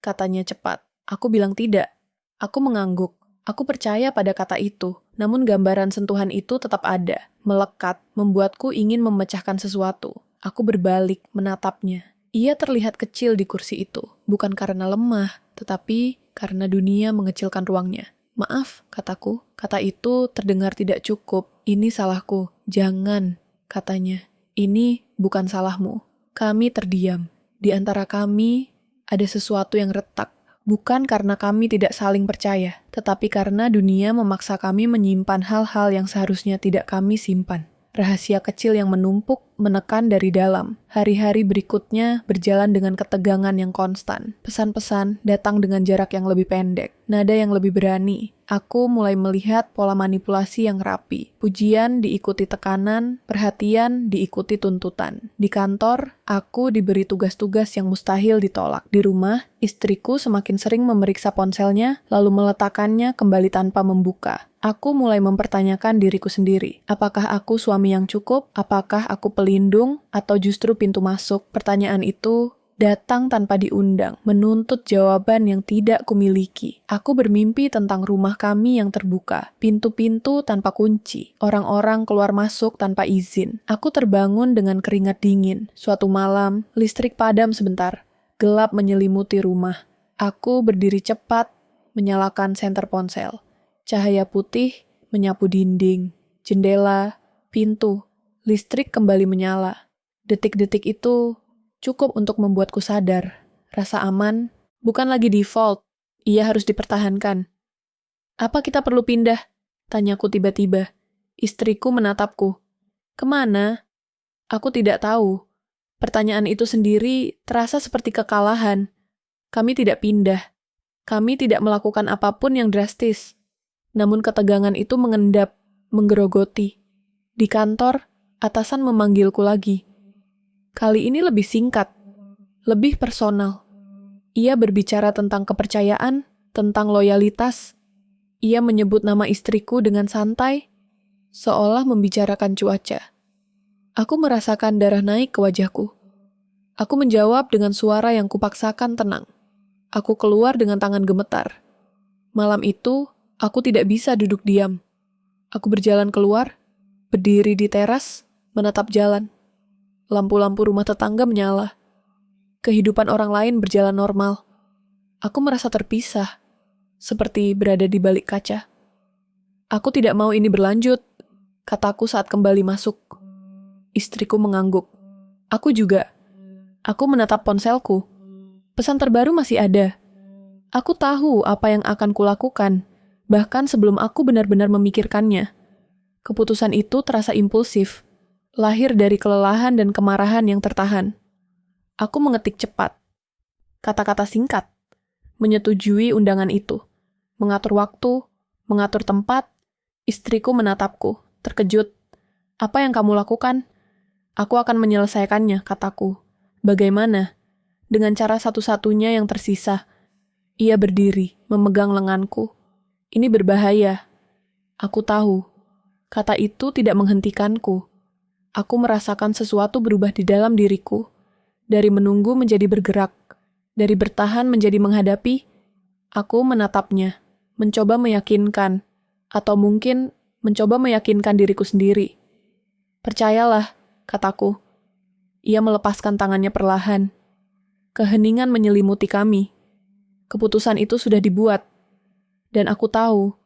katanya cepat. Aku bilang tidak. Aku mengangguk. Aku percaya pada kata itu, namun gambaran sentuhan itu tetap ada, melekat, membuatku ingin memecahkan sesuatu. Aku berbalik, menatapnya. Ia terlihat kecil di kursi itu, bukan karena lemah, tetapi karena dunia mengecilkan ruangnya. Maaf, kataku. Kata itu terdengar tidak cukup. Ini salahku. Jangan, katanya. Ini bukan salahmu. Kami terdiam. Di antara kami ada sesuatu yang retak. Bukan karena kami tidak saling percaya, tetapi karena dunia memaksa kami menyimpan hal-hal yang seharusnya tidak kami simpan. Rahasia kecil yang menumpuk, menekan dari dalam. Hari-hari berikutnya berjalan dengan ketegangan yang konstan. Pesan-pesan datang dengan jarak yang lebih pendek, nada yang lebih berani. Aku mulai melihat pola manipulasi yang rapi. Pujian diikuti tekanan, perhatian diikuti tuntutan. Di kantor, aku diberi tugas-tugas yang mustahil ditolak. Di rumah, istriku semakin sering memeriksa ponselnya, lalu meletakkannya kembali tanpa membuka. Aku mulai mempertanyakan diriku sendiri. Apakah aku suami yang cukup? Apakah aku pelindung? Atau justru pintu masuk? Pertanyaan itu datang tanpa diundang, menuntut jawaban yang tidak kumiliki. Aku bermimpi tentang rumah kami yang terbuka, pintu-pintu tanpa kunci, orang-orang keluar masuk tanpa izin. Aku terbangun dengan keringat dingin. Suatu malam, listrik padam sebentar. Gelap menyelimuti rumah. Aku berdiri cepat, menyalakan senter ponsel. Cahaya putih menyapu dinding, jendela, pintu. Listrik kembali menyala. Detik-detik itu cukup untuk membuatku sadar. Rasa aman bukan lagi default. Ia harus dipertahankan. Apa kita perlu pindah? Tanyaku tiba-tiba. Istriku menatapku. Kemana? Aku tidak tahu. Pertanyaan itu sendiri terasa seperti kekalahan. Kami tidak pindah. Kami tidak melakukan apapun yang drastis. Namun ketegangan itu mengendap, menggerogoti. Di kantor, atasan memanggilku lagi. Kali ini lebih singkat, lebih personal. Ia berbicara tentang kepercayaan, tentang loyalitas. Ia menyebut nama istriku dengan santai, seolah membicarakan cuaca. Aku merasakan darah naik ke wajahku. Aku menjawab dengan suara yang kupaksakan tenang. Aku keluar dengan tangan gemetar. Malam itu, aku tidak bisa duduk diam. Aku berjalan keluar, berdiri di teras, menatap jalan. Lampu-lampu rumah tetangga menyala. Kehidupan orang lain berjalan normal. Aku merasa terpisah, seperti berada di balik kaca. Aku tidak mau ini berlanjut, kataku saat kembali masuk. Istriku mengangguk. Aku juga. Aku menatap ponselku. Pesan terbaru masih ada. Aku tahu apa yang akan kulakukan, bahkan sebelum aku benar-benar memikirkannya. Keputusan itu terasa impulsif. Lahir dari kelelahan dan kemarahan yang tertahan. Aku mengetik cepat. Kata-kata singkat. Menyetujui undangan itu. Mengatur waktu, mengatur tempat. Istriku menatapku, terkejut. Apa yang kamu lakukan? Aku akan menyelesaikannya, kataku. Bagaimana? Dengan cara satu-satunya yang tersisa. Ia berdiri, memegang lenganku. Ini berbahaya. Aku tahu. Kata itu tidak menghentikanku. Aku merasakan sesuatu berubah di dalam diriku. Dari menunggu menjadi bergerak. Dari bertahan menjadi menghadapi. Aku menatapnya, mencoba meyakinkan. Atau mungkin mencoba meyakinkan diriku sendiri. Percayalah, kataku. Ia melepaskan tangannya perlahan. Keheningan menyelimuti kami. Keputusan itu sudah dibuat. Dan aku tahu,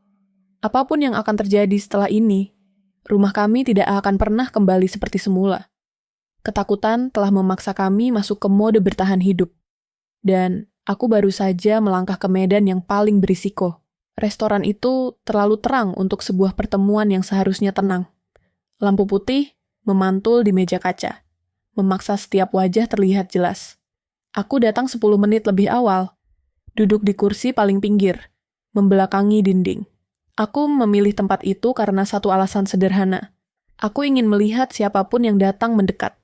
apapun yang akan terjadi setelah ini, rumah kami tidak akan pernah kembali seperti semula. Ketakutan telah memaksa kami masuk ke mode bertahan hidup. Dan aku baru saja melangkah ke medan yang paling berisiko. Restoran itu terlalu terang untuk sebuah pertemuan yang seharusnya tenang. Lampu putih memantul di meja kaca, memaksa setiap wajah terlihat jelas. Aku datang 10 menit lebih awal, duduk di kursi paling pinggir, membelakangi dinding. Aku memilih tempat itu karena satu alasan sederhana. Aku ingin melihat siapapun yang datang mendekat.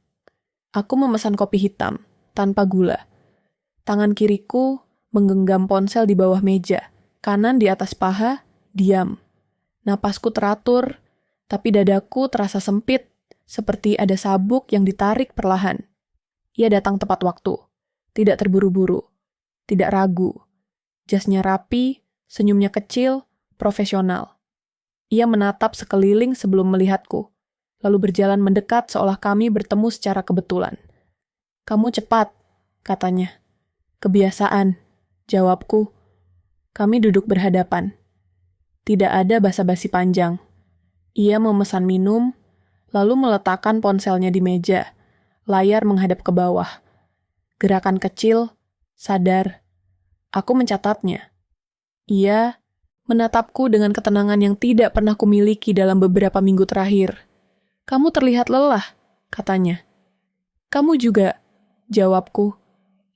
Aku memesan kopi hitam, tanpa gula. Tangan kiriku menggenggam ponsel di bawah meja, kanan di atas paha, diam. Napasku teratur, tapi dadaku terasa sempit, seperti ada sabuk yang ditarik perlahan. Ia datang tepat waktu, tidak terburu-buru, tidak ragu. Jasnya rapi, senyumnya kecil, profesional. Ia menatap sekeliling sebelum melihatku, lalu berjalan mendekat seolah kami bertemu secara kebetulan. "Kamu cepat," katanya. "Kebiasaan," jawabku. Kami duduk berhadapan. Tidak ada basa-basi panjang. Ia memesan minum, lalu meletakkan ponselnya di meja. Layar menghadap ke bawah. Gerakan kecil, sadar. Aku mencatatnya. Ia menatapku dengan ketenangan yang tidak pernah kumiliki dalam beberapa minggu terakhir. "Kamu terlihat lelah," katanya. "Kamu juga," jawabku.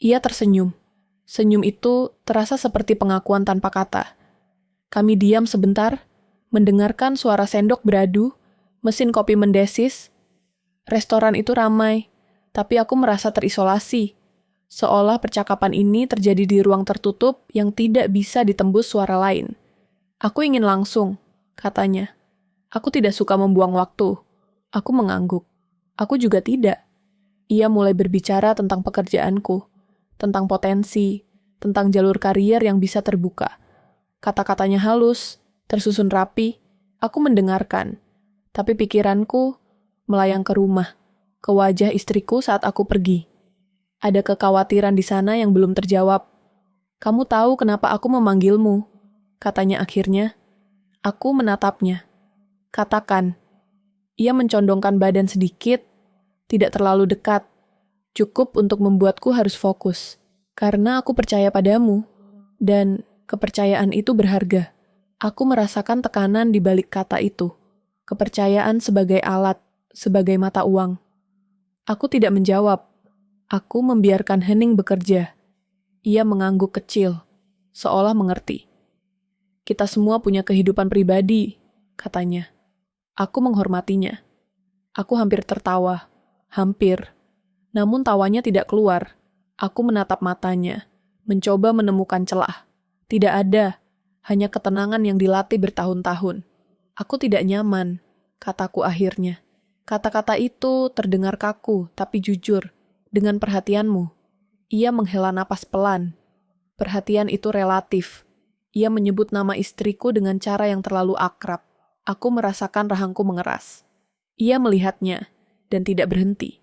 Ia tersenyum. Senyum itu terasa seperti pengakuan tanpa kata. Kami diam sebentar, mendengarkan suara sendok beradu, mesin kopi mendesis. Restoran itu ramai, tapi aku merasa terisolasi. Seolah percakapan ini terjadi di ruang tertutup yang tidak bisa ditembus suara lain. "Aku ingin langsung," katanya. Aku tidak suka membuang waktu. Aku mengangguk. Aku juga tidak. Ia mulai berbicara tentang pekerjaanku, tentang potensi, tentang jalur karier yang bisa terbuka. Kata-katanya halus, tersusun rapi. Aku mendengarkan, tapi pikiranku melayang ke rumah, ke wajah istriku saat aku pergi. Ada kekhawatiran di sana yang belum terjawab. "Kamu tahu kenapa aku memanggilmu?" katanya akhirnya. Aku menatapnya. "Katakan." Ia mencondongkan badan sedikit, tidak terlalu dekat, cukup untuk membuatku harus fokus. Karena aku percaya padamu, dan kepercayaan itu berharga. Aku merasakan tekanan di balik kata itu. Kepercayaan sebagai alat, sebagai mata uang. Aku tidak menjawab. Aku membiarkan hening bekerja. Ia mengangguk kecil, seolah mengerti. "Kita semua punya kehidupan pribadi," katanya. Aku menghormatinya. Aku hampir tertawa. Hampir. Namun tawanya tidak keluar. Aku menatap matanya, mencoba menemukan celah. Tidak ada, hanya ketenangan yang dilatih bertahun-tahun. "Aku tidak nyaman," kataku akhirnya. Kata-kata itu terdengar kaku, tapi jujur. "Dengan perhatianmu." Ia menghela napas pelan. Perhatian itu relatif. Ia menyebut nama istriku dengan cara yang terlalu akrab. Aku merasakan rahangku mengeras. Ia melihatnya, dan tidak berhenti.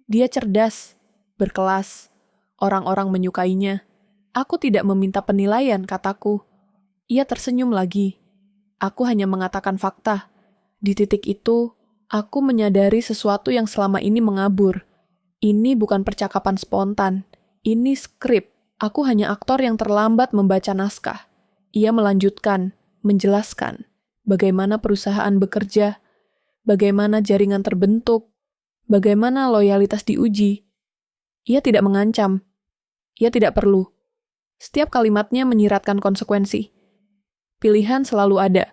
Dia cerdas, berkelas. Orang-orang menyukainya. "Aku tidak meminta penilaian," kataku. Ia tersenyum lagi. Aku hanya mengatakan fakta. Di titik itu, aku menyadari sesuatu yang selama ini mengabur. Ini bukan percakapan spontan. Ini skrip. Aku hanya aktor yang terlambat membaca naskah. Ia melanjutkan, menjelaskan bagaimana perusahaan bekerja, bagaimana jaringan terbentuk, bagaimana loyalitas diuji. Ia tidak mengancam. Ia tidak perlu. Setiap kalimatnya menyiratkan konsekuensi. "Pilihan selalu ada,"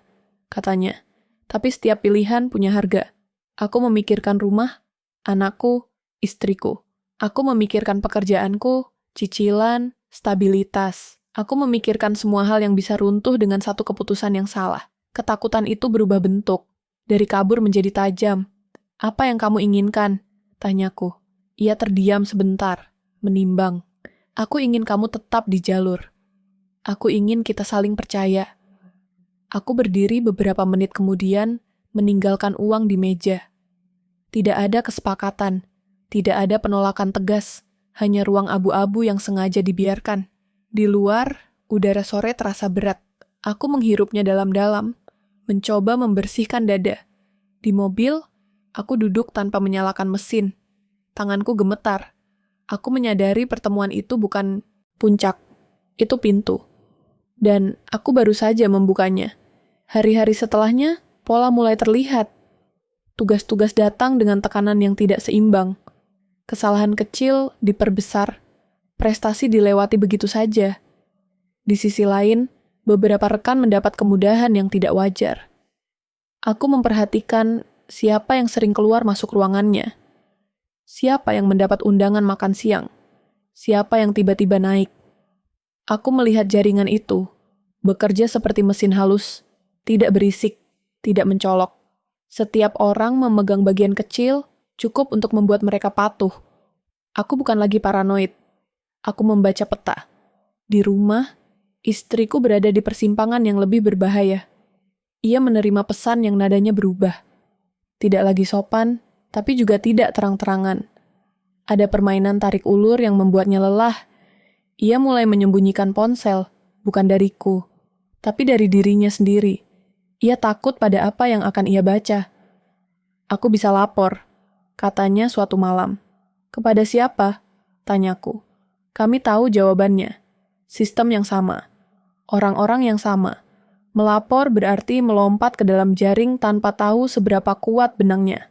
katanya. "Tapi setiap pilihan punya harga. Aku memikirkan rumah, anakku, istriku. Aku memikirkan pekerjaanku, cicilan, stabilitas. Aku memikirkan semua hal yang bisa runtuh dengan satu keputusan yang salah. Ketakutan itu berubah bentuk, dari kabur menjadi tajam. Apa yang kamu inginkan? Tanyaku. Ia terdiam sebentar, menimbang. Aku ingin kamu tetap di jalur. Aku ingin kita saling percaya. Aku berdiri beberapa menit kemudian, meninggalkan uang di meja. Tidak ada kesepakatan, tidak ada penolakan tegas, hanya ruang abu-abu yang sengaja dibiarkan. Di luar, udara sore terasa berat. Aku menghirupnya dalam-dalam, mencoba membersihkan dada. Di mobil, aku duduk tanpa menyalakan mesin. Tanganku gemetar. Aku menyadari pertemuan itu bukan puncak, itu pintu. Dan aku baru saja membukanya. Hari-hari setelahnya, pola mulai terlihat. Tugas-tugas datang dengan tekanan yang tidak seimbang. Kesalahan kecil diperbesar. Prestasi dilewati begitu saja. Di sisi lain, beberapa rekan mendapat kemudahan yang tidak wajar. Aku memperhatikan siapa yang sering keluar masuk ruangannya. Siapa yang mendapat undangan makan siang? Siapa yang tiba-tiba naik? Aku melihat jaringan itu, bekerja seperti mesin halus, tidak berisik, tidak mencolok. Setiap orang memegang bagian kecil, cukup untuk membuat mereka patuh. Aku bukan lagi paranoid. Aku membaca peta. Di rumah, istriku berada di persimpangan yang lebih berbahaya. Ia menerima pesan yang nadanya berubah. Tidak lagi sopan, tapi juga tidak terang-terangan. Ada permainan tarik ulur yang membuatnya lelah. Ia mulai menyembunyikan ponsel, bukan dariku, tapi dari dirinya sendiri. Ia takut pada apa yang akan ia baca. Aku bisa lapor, katanya suatu malam. Kepada siapa? Tanyaku. Kami tahu jawabannya. Sistem yang sama. Orang-orang yang sama. Melapor berarti melompat ke dalam jaring tanpa tahu seberapa kuat benangnya.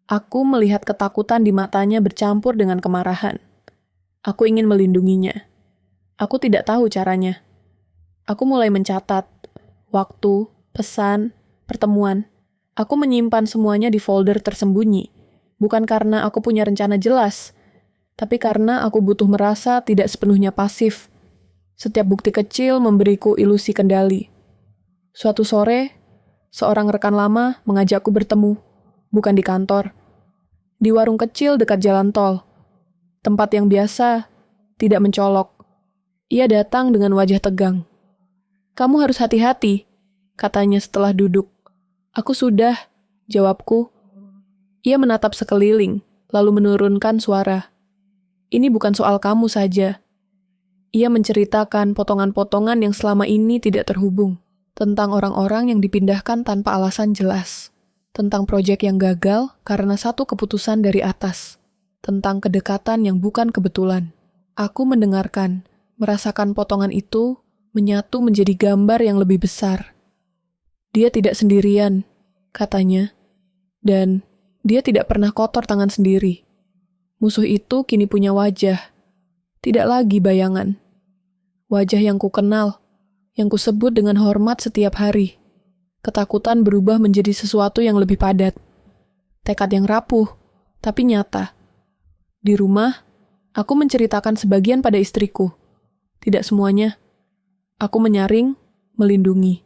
Aku melihat ketakutan di matanya bercampur dengan kemarahan. Aku ingin melindunginya. Aku tidak tahu caranya. Aku mulai mencatat. Waktu, pesan, pertemuan. Aku menyimpan semuanya di folder tersembunyi. Bukan karena aku punya rencana jelas, tapi karena aku butuh merasa tidak sepenuhnya pasif. Setiap bukti kecil memberiku ilusi kendali. Suatu sore, seorang rekan lama mengajakku bertemu. Bukan di kantor. Di warung kecil dekat jalan tol. Tempat yang biasa, tidak mencolok. Ia datang dengan wajah tegang. Kamu harus hati-hati, katanya setelah duduk. Aku sudah, jawabku. Ia menatap sekeliling, lalu menurunkan suara. Ini bukan soal kamu saja. Ia menceritakan potongan-potongan yang selama ini tidak terhubung. Tentang orang-orang yang dipindahkan tanpa alasan jelas. Tentang proyek yang gagal karena satu keputusan dari atas. Tentang kedekatan yang bukan kebetulan. Aku mendengarkan, merasakan potongan itu menyatu menjadi gambar yang lebih besar. Dia tidak sendirian, katanya. Dan dia tidak pernah kotor tangan sendiri. Musuh itu kini punya wajah. Tidak lagi bayangan. Wajah yang ku kenal, yang ku sebut dengan hormat setiap hari. Ketakutan berubah menjadi sesuatu yang lebih padat. Tekad yang rapuh, tapi nyata. Di rumah, aku menceritakan sebagian pada istriku. Tidak semuanya. Aku menyaring, melindungi.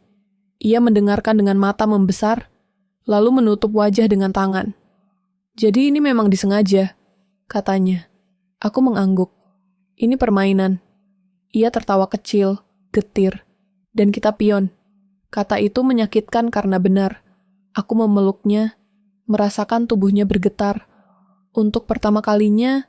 Ia mendengarkan dengan mata membesar, lalu menutup wajah dengan tangan. Jadi ini memang disengaja, katanya. Aku mengangguk. Ini permainan. Ia tertawa kecil, getir, dan kita pion. Kata itu menyakitkan karena benar. Aku memeluknya, merasakan tubuhnya bergetar. Untuk pertama kalinya,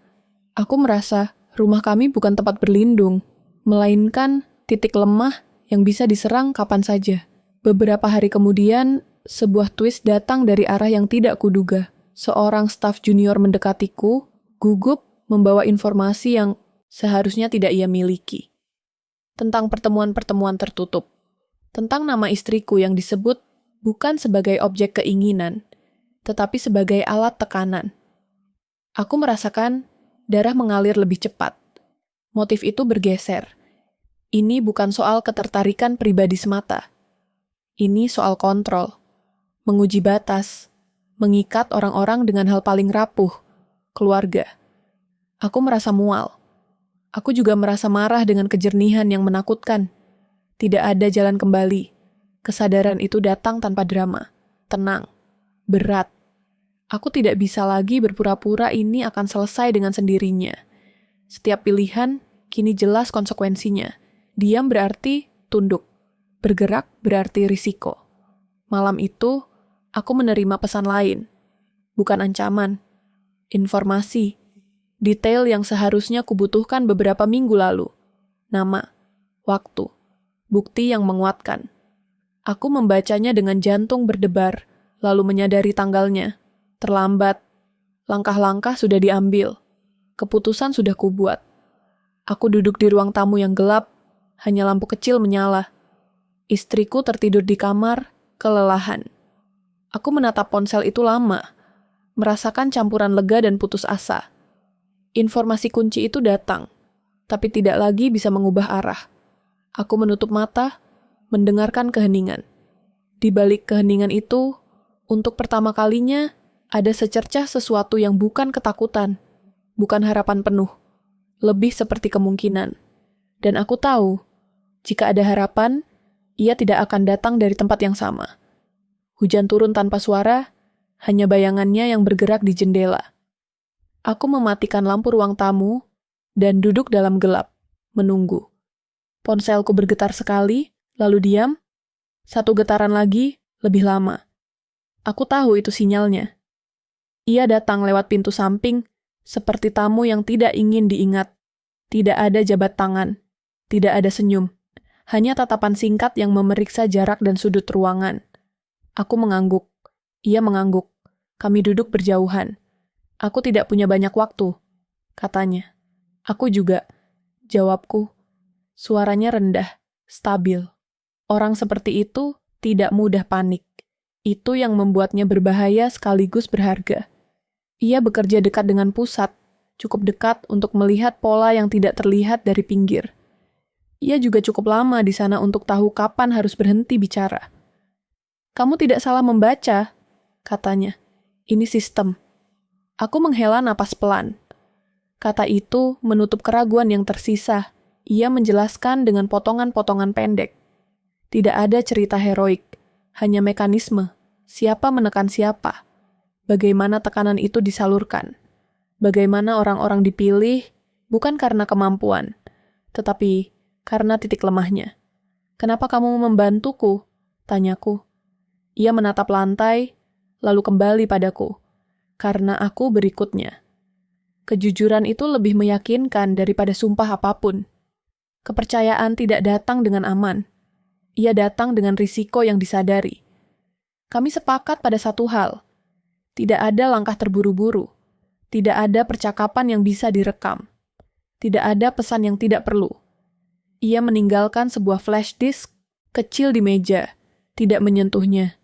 aku merasa rumah kami bukan tempat berlindung, melainkan titik lemah yang bisa diserang kapan saja. Beberapa hari kemudian, sebuah twist datang dari arah yang tidak kuduga. Seorang staf junior mendekatiku, gugup membawa informasi yang seharusnya tidak ia miliki. Tentang pertemuan-pertemuan tertutup. Tentang nama istriku yang disebut bukan sebagai objek keinginan, tetapi sebagai alat tekanan. Aku merasakan darah mengalir lebih cepat. Motif itu bergeser. Ini bukan soal ketertarikan pribadi semata. Ini soal kontrol, menguji batas, mengikat orang-orang dengan hal paling rapuh, keluarga. Aku merasa mual. Aku juga merasa marah dengan kejernihan yang menakutkan. Tidak ada jalan kembali. Kesadaran itu datang tanpa drama. Tenang. Berat. Aku tidak bisa lagi berpura-pura ini akan selesai dengan sendirinya. Setiap pilihan kini jelas konsekuensinya. Diam berarti tunduk. Bergerak berarti risiko. Malam itu, aku menerima pesan lain. Bukan ancaman. Informasi. Detail yang seharusnya kubutuhkan beberapa minggu lalu. Nama. Waktu. Bukti yang menguatkan. Aku membacanya dengan jantung berdebar, lalu menyadari tanggalnya. Terlambat. Langkah-langkah sudah diambil. Keputusan sudah kubuat. Aku duduk di ruang tamu yang gelap, hanya lampu kecil menyala. Istriku tertidur di kamar, kelelahan. Aku menatap ponsel itu lama, merasakan campuran lega dan putus asa. Informasi kunci itu datang, tapi tidak lagi bisa mengubah arah. Aku menutup mata, mendengarkan keheningan. Di balik keheningan itu, untuk pertama kalinya, ada secercah sesuatu yang bukan ketakutan, bukan harapan penuh, lebih seperti kemungkinan. Dan aku tahu, jika ada harapan, ia tidak akan datang dari tempat yang sama. Hujan turun tanpa suara, hanya bayangannya yang bergerak di jendela. Aku mematikan lampu ruang tamu dan duduk dalam gelap, menunggu. Ponselku bergetar sekali, lalu diam. Satu getaran lagi, lebih lama. Aku tahu itu sinyalnya. Ia datang lewat pintu samping, seperti tamu yang tidak ingin diingat. Tidak ada jabat tangan, tidak ada senyum. Hanya tatapan singkat yang memeriksa jarak dan sudut ruangan. Aku mengangguk. Ia mengangguk. Kami duduk berjauhan. Aku tidak punya banyak waktu, katanya. Aku juga. Jawabku. Suaranya rendah, stabil. Orang seperti itu tidak mudah panik. Itu yang membuatnya berbahaya sekaligus berharga. Ia bekerja dekat dengan pusat, cukup dekat untuk melihat pola yang tidak terlihat dari pinggir. Ia juga cukup lama di sana untuk tahu kapan harus berhenti bicara. Kamu tidak salah membaca, katanya. Ini sistem. Aku menghela napas pelan. Kata itu menutup keraguan yang tersisa. Ia menjelaskan dengan potongan-potongan pendek. Tidak ada cerita heroik, hanya mekanisme. Siapa menekan siapa. Bagaimana tekanan itu disalurkan. Bagaimana orang-orang dipilih, bukan karena kemampuan, tetapi karena titik lemahnya. Kenapa kamu membantuku? Tanyaku. Ia menatap lantai, lalu kembali padaku. Karena aku berikutnya. Kejujuran itu lebih meyakinkan daripada sumpah apapun. Kepercayaan tidak datang dengan aman. Ia datang dengan risiko yang disadari. Kami sepakat pada satu hal. Tidak ada langkah terburu-buru. Tidak ada percakapan yang bisa direkam. Tidak ada pesan yang tidak perlu. Ia meninggalkan sebuah flash disk kecil di meja, tidak menyentuhnya.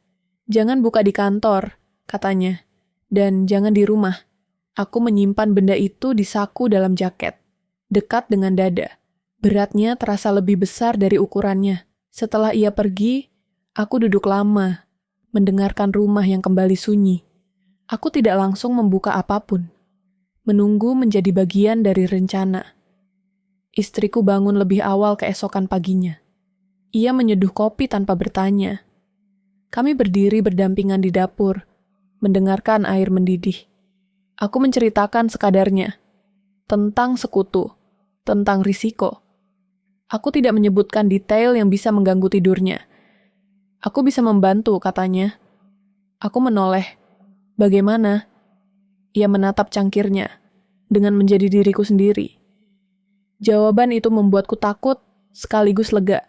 Jangan buka di kantor, katanya. Dan jangan di rumah. Aku menyimpan benda itu di saku dalam jaket, dekat dengan dada. Beratnya terasa lebih besar dari ukurannya. Setelah ia pergi, aku duduk lama, mendengarkan rumah yang kembali sunyi. Aku tidak langsung membuka apapun. Menunggu menjadi bagian dari rencana. Istriku bangun lebih awal keesokan paginya. Ia menyeduh kopi tanpa bertanya. Kami berdiri berdampingan di dapur, mendengarkan air mendidih. Aku menceritakan sekadarnya. Tentang sekutu, tentang risiko. Aku tidak menyebutkan detail yang bisa mengganggu tidurnya. Aku bisa membantu, katanya. Aku menoleh. Bagaimana? Ia menatap cangkirnya, dengan menjadi diriku sendiri. Jawaban itu membuatku takut, sekaligus lega.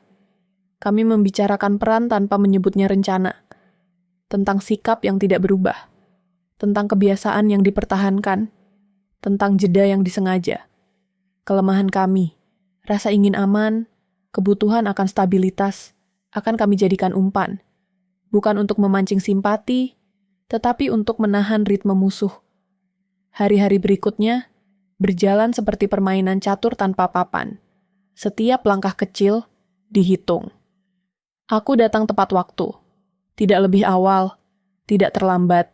Kami membicarakan peran tanpa menyebutnya rencana. Tentang sikap yang tidak berubah. Tentang kebiasaan yang dipertahankan. Tentang jeda yang disengaja. Kelemahan kami, rasa ingin aman, kebutuhan akan stabilitas, akan kami jadikan umpan. Bukan untuk memancing simpati, tetapi untuk menahan ritme musuh. Hari-hari berikutnya berjalan seperti permainan catur tanpa papan. Setiap langkah kecil dihitung. Aku datang tepat waktu. Tidak lebih awal, tidak terlambat.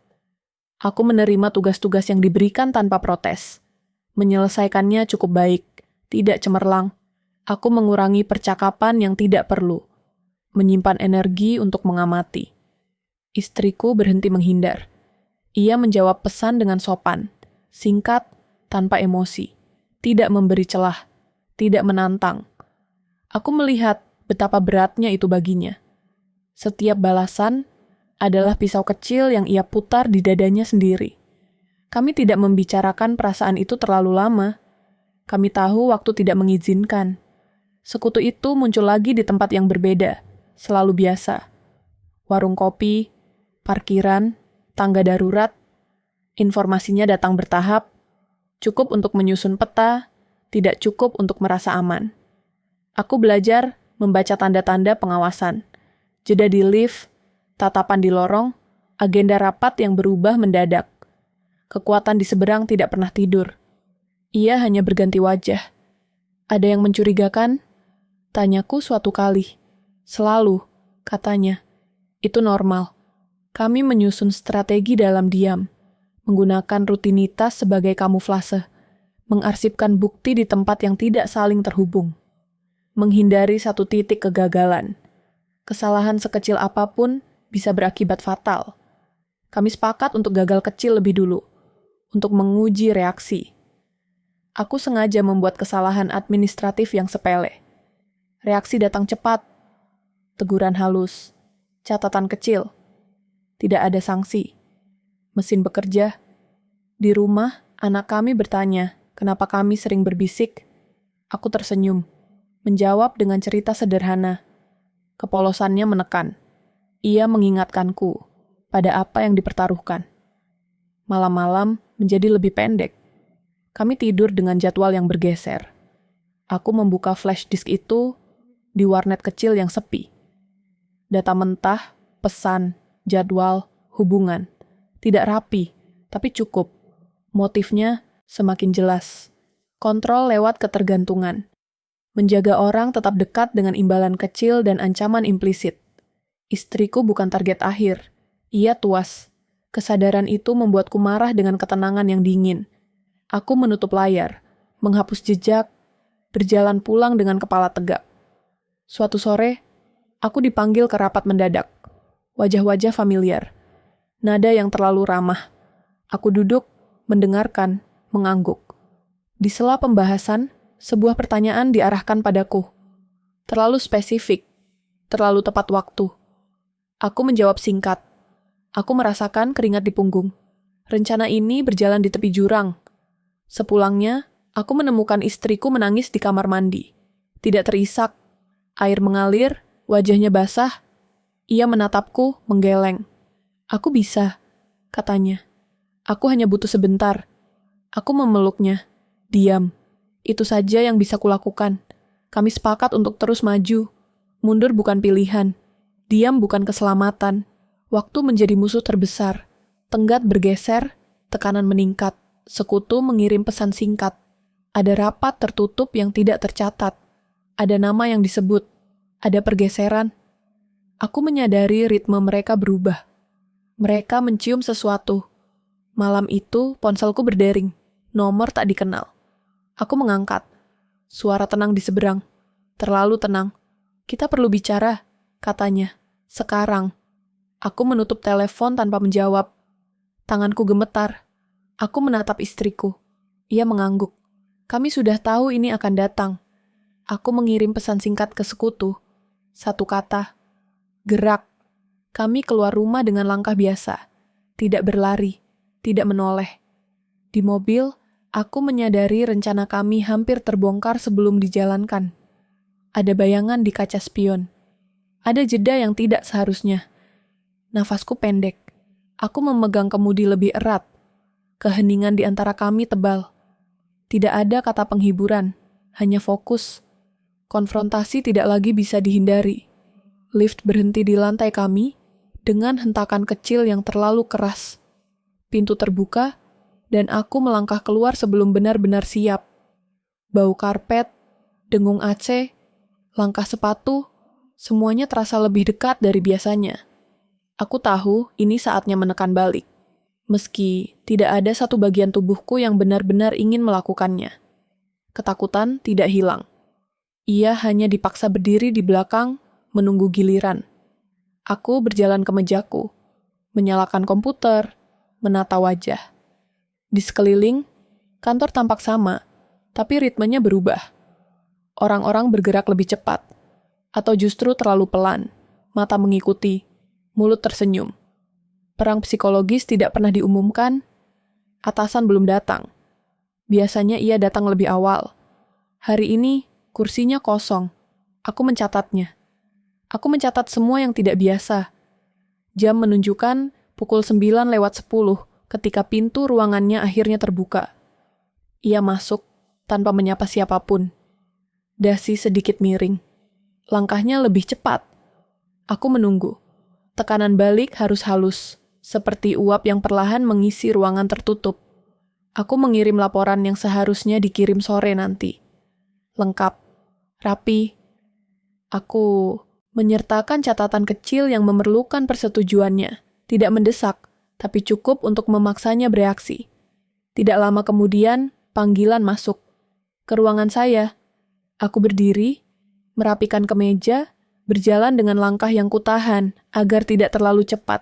Aku menerima tugas-tugas yang diberikan tanpa protes. Menyelesaikannya cukup baik, tidak cemerlang. Aku mengurangi percakapan yang tidak perlu. Menyimpan energi untuk mengamati. Istriku berhenti menghindar. Ia menjawab pesan dengan sopan, singkat, tanpa emosi. Tidak memberi celah, tidak menantang. Aku melihat betapa beratnya itu baginya. Setiap balasan adalah pisau kecil yang ia putar di dadanya sendiri. Kami tidak membicarakan perasaan itu terlalu lama. Kami tahu waktu tidak mengizinkan. Sekutu itu muncul lagi di tempat yang berbeda, selalu biasa. Warung kopi, parkiran, tangga darurat. Informasinya datang bertahap, cukup untuk menyusun peta, tidak cukup untuk merasa aman. Aku belajar membaca tanda-tanda pengawasan. Jeda di lift, tatapan di lorong, agenda rapat yang berubah mendadak. Kekuatan di seberang tidak pernah tidur. Ia hanya berganti wajah. Ada yang mencurigakan? Tanyaku suatu kali. Selalu, katanya. Itu normal. Kami menyusun strategi dalam diam, menggunakan rutinitas sebagai kamuflase, mengarsipkan bukti di tempat yang tidak saling terhubung, menghindari satu titik kegagalan. Kesalahan sekecil apapun bisa berakibat fatal. Kami sepakat untuk gagal kecil lebih dulu, untuk menguji reaksi. Aku sengaja membuat kesalahan administratif yang sepele. Reaksi datang cepat, teguran halus, catatan kecil, tidak ada sanksi. Mesin bekerja. Di rumah, anak kami bertanya, kenapa kami sering berbisik. Aku tersenyum, menjawab dengan cerita sederhana. Kepolosannya menekan. Ia mengingatkanku pada apa yang dipertaruhkan. Malam-malam menjadi lebih pendek. Kami tidur dengan jadwal yang bergeser. Aku membuka flash disk itu di warnet kecil yang sepi. Data mentah, pesan, jadwal, hubungan. Tidak rapi, tapi cukup. Motifnya semakin jelas. Kontrol lewat ketergantungan. Menjaga orang tetap dekat dengan imbalan kecil dan ancaman implisit. Istriku bukan target akhir. Ia tuas. Kesadaran itu membuatku marah dengan ketenangan yang dingin. Aku menutup layar, menghapus jejak, berjalan pulang dengan kepala tegak. Suatu sore, aku dipanggil ke rapat mendadak. Wajah-wajah familiar. Nada yang terlalu ramah. Aku duduk, mendengarkan, mengangguk. Di sela pembahasan, sebuah pertanyaan diarahkan padaku. Terlalu spesifik, terlalu tepat waktu. Aku menjawab singkat. Aku merasakan keringat di punggung. Rencana ini berjalan di tepi jurang. Sepulangnya, aku menemukan istriku menangis di kamar mandi. Tidak terisak. Air mengalir, wajahnya basah. Ia menatapku, menggeleng. Aku bisa, katanya. Aku hanya butuh sebentar. Aku memeluknya. Diam. Itu saja yang bisa kulakukan. Kami sepakat untuk terus maju. Mundur bukan pilihan. Diam bukan keselamatan. Waktu menjadi musuh terbesar. Tenggat bergeser, tekanan meningkat. Sekutu mengirim pesan singkat. Ada rapat tertutup yang tidak tercatat. Ada nama yang disebut. Ada pergeseran. Aku menyadari ritme mereka berubah. Mereka mencium sesuatu. Malam itu, ponselku berdering. Nomor tak dikenal. Aku mengangkat. Suara tenang di seberang. Terlalu tenang. Kita perlu bicara, katanya. Sekarang. Aku menutup telepon tanpa menjawab. Tanganku gemetar. Aku menatap istriku. Ia mengangguk. Kami sudah tahu ini akan datang. Aku mengirim pesan singkat ke sekutu. Satu kata. Gerak. Kami keluar rumah dengan langkah biasa. Tidak berlari. Tidak menoleh. Di mobil, aku menyadari rencana kami hampir terbongkar sebelum dijalankan. Ada bayangan di kaca spion. Ada jeda yang tidak seharusnya. Nafasku pendek. Aku memegang kemudi lebih erat. Keheningan di antara kami tebal. Tidak ada kata penghiburan, hanya fokus. Konfrontasi tidak lagi bisa dihindari. Lift berhenti di lantai kami dengan hentakan kecil yang terlalu keras. Pintu terbuka, dan aku melangkah keluar sebelum benar-benar siap. Bau karpet, dengung AC, langkah sepatu, semuanya terasa lebih dekat dari biasanya. Aku tahu ini saatnya menekan balik. Meski tidak ada satu bagian tubuhku yang benar-benar ingin melakukannya. Ketakutan tidak hilang. Ia hanya dipaksa berdiri di belakang, menunggu giliran. Aku berjalan ke mejaku, menyalakan komputer, menata wajah. Di sekeliling, kantor tampak sama, tapi ritmenya berubah. Orang-orang bergerak lebih cepat, atau justru terlalu pelan, mata mengikuti, mulut tersenyum. Perang psikologis tidak pernah diumumkan, atasan belum datang. Biasanya ia datang lebih awal. Hari ini, kursinya kosong. Aku mencatatnya. Aku mencatat semua yang tidak biasa. Jam menunjukkan pukul 9:10 ketika pintu ruangannya akhirnya terbuka. Ia masuk tanpa menyapa siapapun. Dasi sedikit miring. Langkahnya lebih cepat. Aku menunggu. Tekanan balik harus halus, seperti uap yang perlahan mengisi ruangan tertutup. Aku mengirim laporan yang seharusnya dikirim sore nanti. Lengkap, rapi. Aku menyertakan catatan kecil yang memerlukan persetujuannya. Tidak mendesak, tapi cukup untuk memaksanya bereaksi. Tidak lama kemudian, panggilan masuk. Ke ruangan saya. Aku berdiri, merapikan kemeja, berjalan dengan langkah yang kutahan agar tidak terlalu cepat.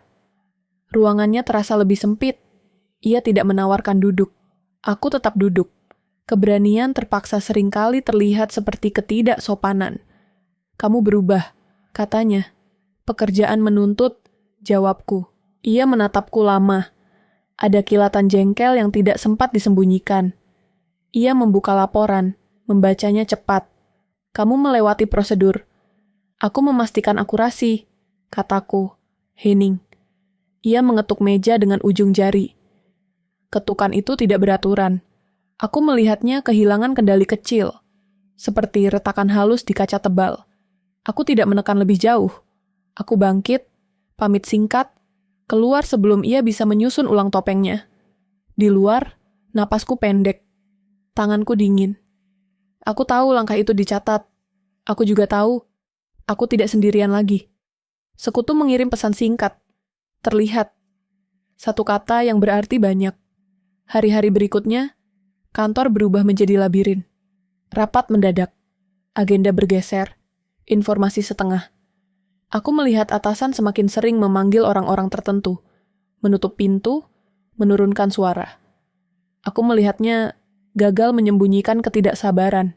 Ruangannya terasa lebih sempit. Ia tidak menawarkan duduk. Aku tetap duduk. Keberanian terpaksa seringkali terlihat seperti ketidaksopanan. Kamu berubah, katanya. Pekerjaan menuntut, jawabku. Ia menatapku lama. Ada kilatan jengkel yang tidak sempat disembunyikan. Ia membuka laporan, membacanya cepat. Kamu melewati prosedur. Aku memastikan akurasi, kataku. Hening. Ia mengetuk meja dengan ujung jari. Ketukan itu tidak beraturan. Aku melihatnya kehilangan kendali kecil, seperti retakan halus di kaca tebal. Aku tidak menekan lebih jauh. Aku bangkit, pamit singkat, keluar sebelum ia bisa menyusun ulang topengnya. Di luar, napasku pendek. Tanganku dingin. Aku tahu langkah itu dicatat. Aku juga tahu, aku tidak sendirian lagi. Sekutu mengirim pesan singkat. Terlihat. Satu kata yang berarti banyak. Hari-hari berikutnya, kantor berubah menjadi labirin. Rapat mendadak. Agenda bergeser. Informasi setengah. Aku melihat atasan semakin sering memanggil orang-orang tertentu. Menutup pintu, menurunkan suara. Aku melihatnya gagal menyembunyikan ketidaksabaran.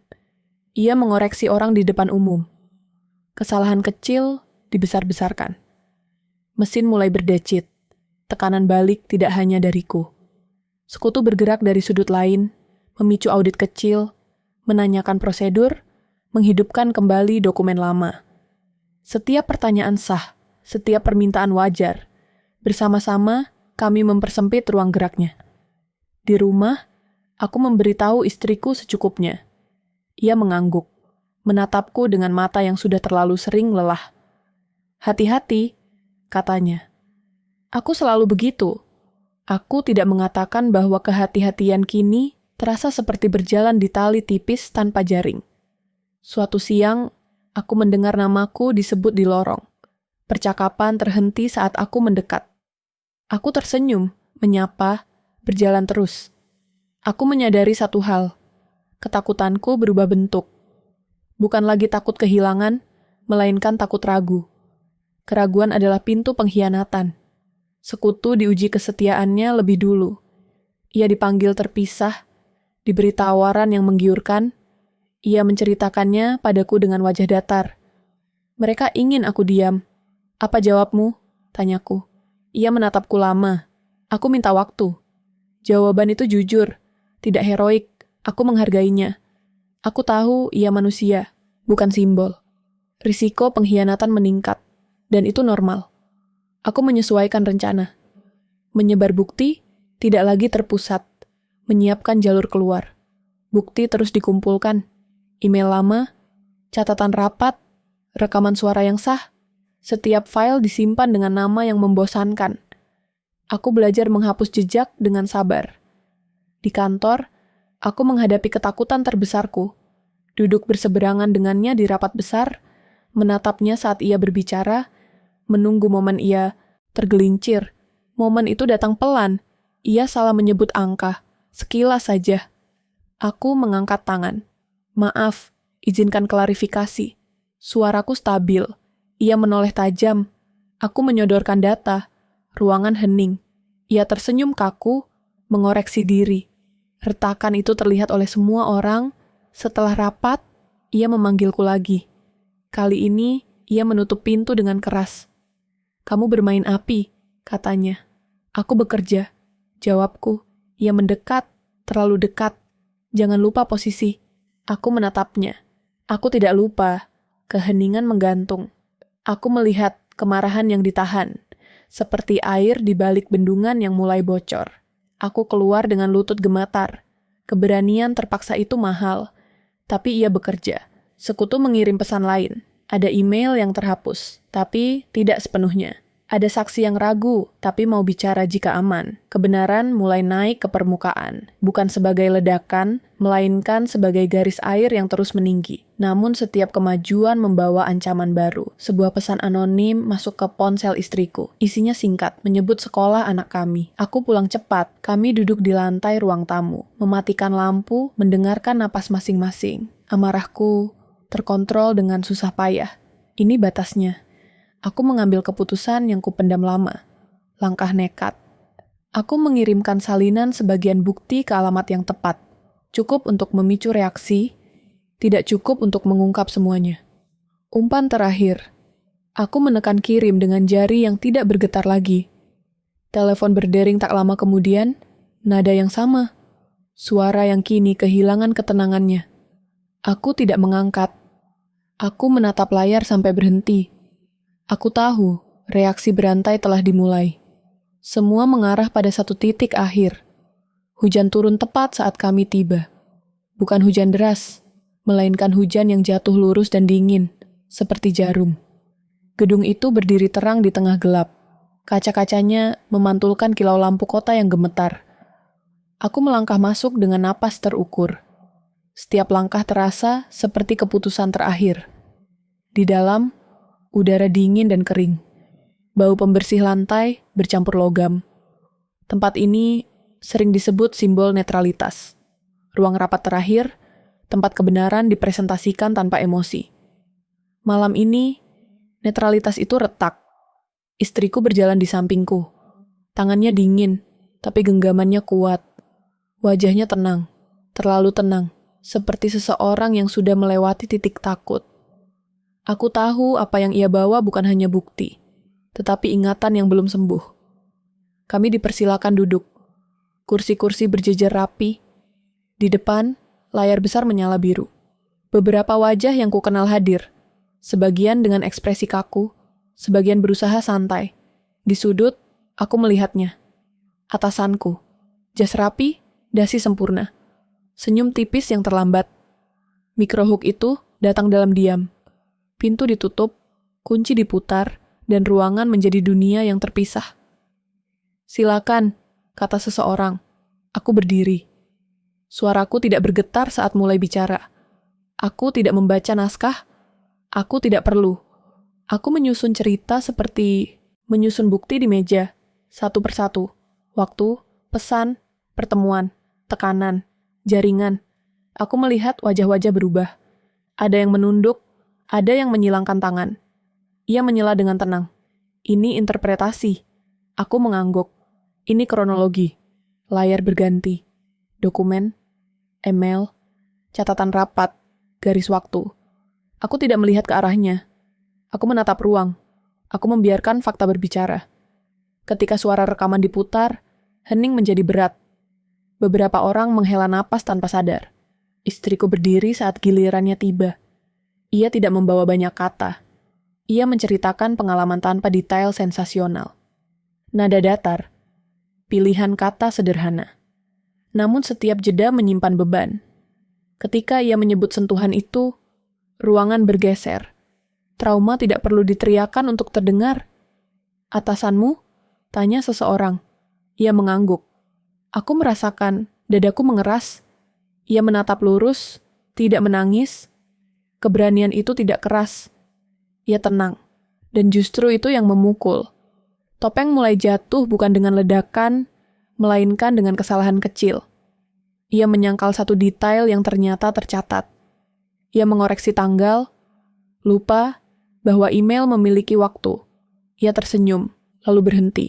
Ia mengoreksi orang di depan umum. Kesalahan kecil dibesar-besarkan. Mesin mulai berdecit. Tekanan balik tidak hanya dariku. Sekutu bergerak dari sudut lain, memicu audit kecil, menanyakan prosedur, menghidupkan kembali dokumen lama. Setiap pertanyaan sah, setiap permintaan wajar. Bersama-sama, kami mempersempit ruang geraknya. Di rumah, aku memberitahu istriku secukupnya. Ia mengangguk, menatapku dengan mata yang sudah terlalu sering lelah. Hati-hati, katanya. Aku selalu begitu. Aku tidak mengatakan bahwa kehati-hatian kini terasa seperti berjalan di tali tipis tanpa jaring. Suatu siang, aku mendengar namaku disebut di lorong. Percakapan terhenti saat aku mendekat. Aku tersenyum, menyapa, berjalan terus. Aku menyadari satu hal. Ketakutanku berubah bentuk. Bukan lagi takut kehilangan, melainkan takut ragu. Keraguan adalah pintu pengkhianatan. Sekutu diuji kesetiaannya lebih dulu. Ia dipanggil terpisah, diberi tawaran yang menggiurkan. Ia menceritakannya padaku dengan wajah datar. Mereka ingin aku diam. Apa jawabmu? Tanyaku. Ia menatapku lama. Aku minta waktu. Jawaban itu jujur, tidak heroik. Aku menghargainya. Aku tahu ia manusia, bukan simbol. Risiko pengkhianatan meningkat, dan itu normal. Aku menyesuaikan rencana. Menyebar bukti, tidak lagi terpusat. Menyiapkan jalur keluar. Bukti terus dikumpulkan. Email lama, catatan rapat, rekaman suara yang sah. Setiap file disimpan dengan nama yang membosankan. Aku belajar menghapus jejak dengan sabar. Di kantor, aku menghadapi ketakutan terbesarku. Duduk berseberangan dengannya di rapat besar, menatapnya saat ia berbicara, menunggu momen ia tergelincir. Momen itu datang pelan, Ia salah menyebut angka, sekilas saja. Aku mengangkat tangan. Maaf, izinkan klarifikasi. Suaraku stabil. Ia menoleh tajam. Aku menyodorkan data. Ruangan hening. Ia tersenyum kaku, mengoreksi diri. Retakan itu terlihat oleh semua orang. Setelah rapat, ia memanggilku lagi. Kali ini, ia menutup pintu dengan keras. Kamu bermain api, katanya. Aku bekerja. Jawabku. Ia mendekat, terlalu dekat. Jangan lupa posisi. Aku menatapnya. Aku tidak lupa. Keheningan menggantung. Aku melihat kemarahan yang ditahan. Seperti air di balik bendungan yang mulai bocor. Aku keluar dengan lutut gemetar. Keberanian terpaksa itu mahal. Tapi ia bekerja. Sekutu mengirim pesan lain. Ada email yang terhapus, tapi tidak sepenuhnya. Ada saksi yang ragu, tapi mau bicara jika aman. Kebenaran mulai naik ke permukaan. Bukan sebagai ledakan, melainkan sebagai garis air yang terus meninggi. Namun setiap kemajuan membawa ancaman baru. Sebuah pesan anonim masuk ke ponsel istriku. Isinya singkat, menyebut sekolah anak kami. Aku pulang cepat. Kami duduk di lantai ruang tamu. Mematikan lampu, mendengarkan napas masing-masing. Amarahku terkontrol dengan susah payah. Ini batasnya. Aku mengambil keputusan yang kupendam lama. Langkah nekat. Aku mengirimkan salinan sebagian bukti ke alamat yang tepat. Cukup untuk memicu reaksi, tidak cukup untuk mengungkap semuanya. Umpan terakhir. Aku menekan kirim dengan jari yang tidak bergetar lagi. Telepon berdering tak lama kemudian, nada yang sama. Suara yang kini kehilangan ketenangannya. Aku tidak mengangkat. Aku menatap layar sampai berhenti. Aku tahu reaksi berantai telah dimulai. Semua mengarah pada satu titik akhir. Hujan turun tepat saat kami tiba. Bukan hujan deras, melainkan hujan yang jatuh lurus dan dingin, seperti jarum. Gedung itu berdiri terang di tengah gelap. Kaca-kacanya memantulkan kilau lampu kota yang gemetar. Aku melangkah masuk dengan napas terukur. Setiap langkah terasa seperti keputusan terakhir. Di dalam, udara dingin dan kering. Bau pembersih lantai bercampur logam. Tempat ini sering disebut simbol netralitas. Ruang rapat terakhir, tempat kebenaran dipresentasikan tanpa emosi. Malam ini, netralitas itu retak. Istriku berjalan di sampingku. Tangannya dingin, tapi genggamannya kuat. Wajahnya tenang, terlalu tenang, seperti seseorang yang sudah melewati titik takut. Aku tahu apa yang ia bawa bukan hanya bukti, tetapi ingatan yang belum sembuh. Kami dipersilakan duduk. Kursi-kursi berjejer rapi. Di depan, layar besar menyala biru. Beberapa wajah yang kukenal hadir. Sebagian dengan ekspresi kaku, sebagian berusaha santai. Di sudut, aku melihatnya. Atasanku. Jas rapi, dasi sempurna. Senyum tipis yang terlambat. Mikrohook itu datang dalam diam. Pintu ditutup, kunci diputar, dan ruangan menjadi dunia yang terpisah. Silakan, kata seseorang. Aku berdiri. Suaraku tidak bergetar saat mulai bicara. Aku tidak membaca naskah. Aku tidak perlu. Aku menyusun cerita seperti menyusun bukti di meja, satu persatu. Waktu, pesan, pertemuan, tekanan, jaringan. Aku melihat wajah-wajah berubah. Ada yang menunduk, ada yang menyilangkan tangan. Ia menyela dengan tenang. Ini interpretasi. Aku mengangguk. Ini kronologi. Layar berganti. Dokumen, email, catatan rapat, garis waktu. Aku tidak melihat ke arahnya. Aku menatap ruang. Aku membiarkan fakta berbicara. Ketika suara rekaman diputar, hening menjadi berat. Beberapa orang menghela napas tanpa sadar. Istriku berdiri saat gilirannya tiba. Ia tidak membawa banyak kata. Ia menceritakan pengalaman tanpa detail sensasional. Nada datar. Pilihan kata sederhana. Namun setiap jeda menyimpan beban. Ketika ia menyebut sentuhan itu, ruangan bergeser. Trauma tidak perlu diteriakan untuk terdengar. Atasanmu? Tanya seseorang. Ia mengangguk. Aku merasakan dadaku mengeras. Ia menatap lurus, tidak menangis. Keberanian itu tidak keras. Ia tenang. Dan justru itu yang memukul. Topeng mulai jatuh bukan dengan ledakan, melainkan dengan kesalahan kecil. Ia menyangkal satu detail yang ternyata tercatat. Ia mengoreksi tanggal, lupa bahwa email memiliki waktu. Ia tersenyum, lalu berhenti.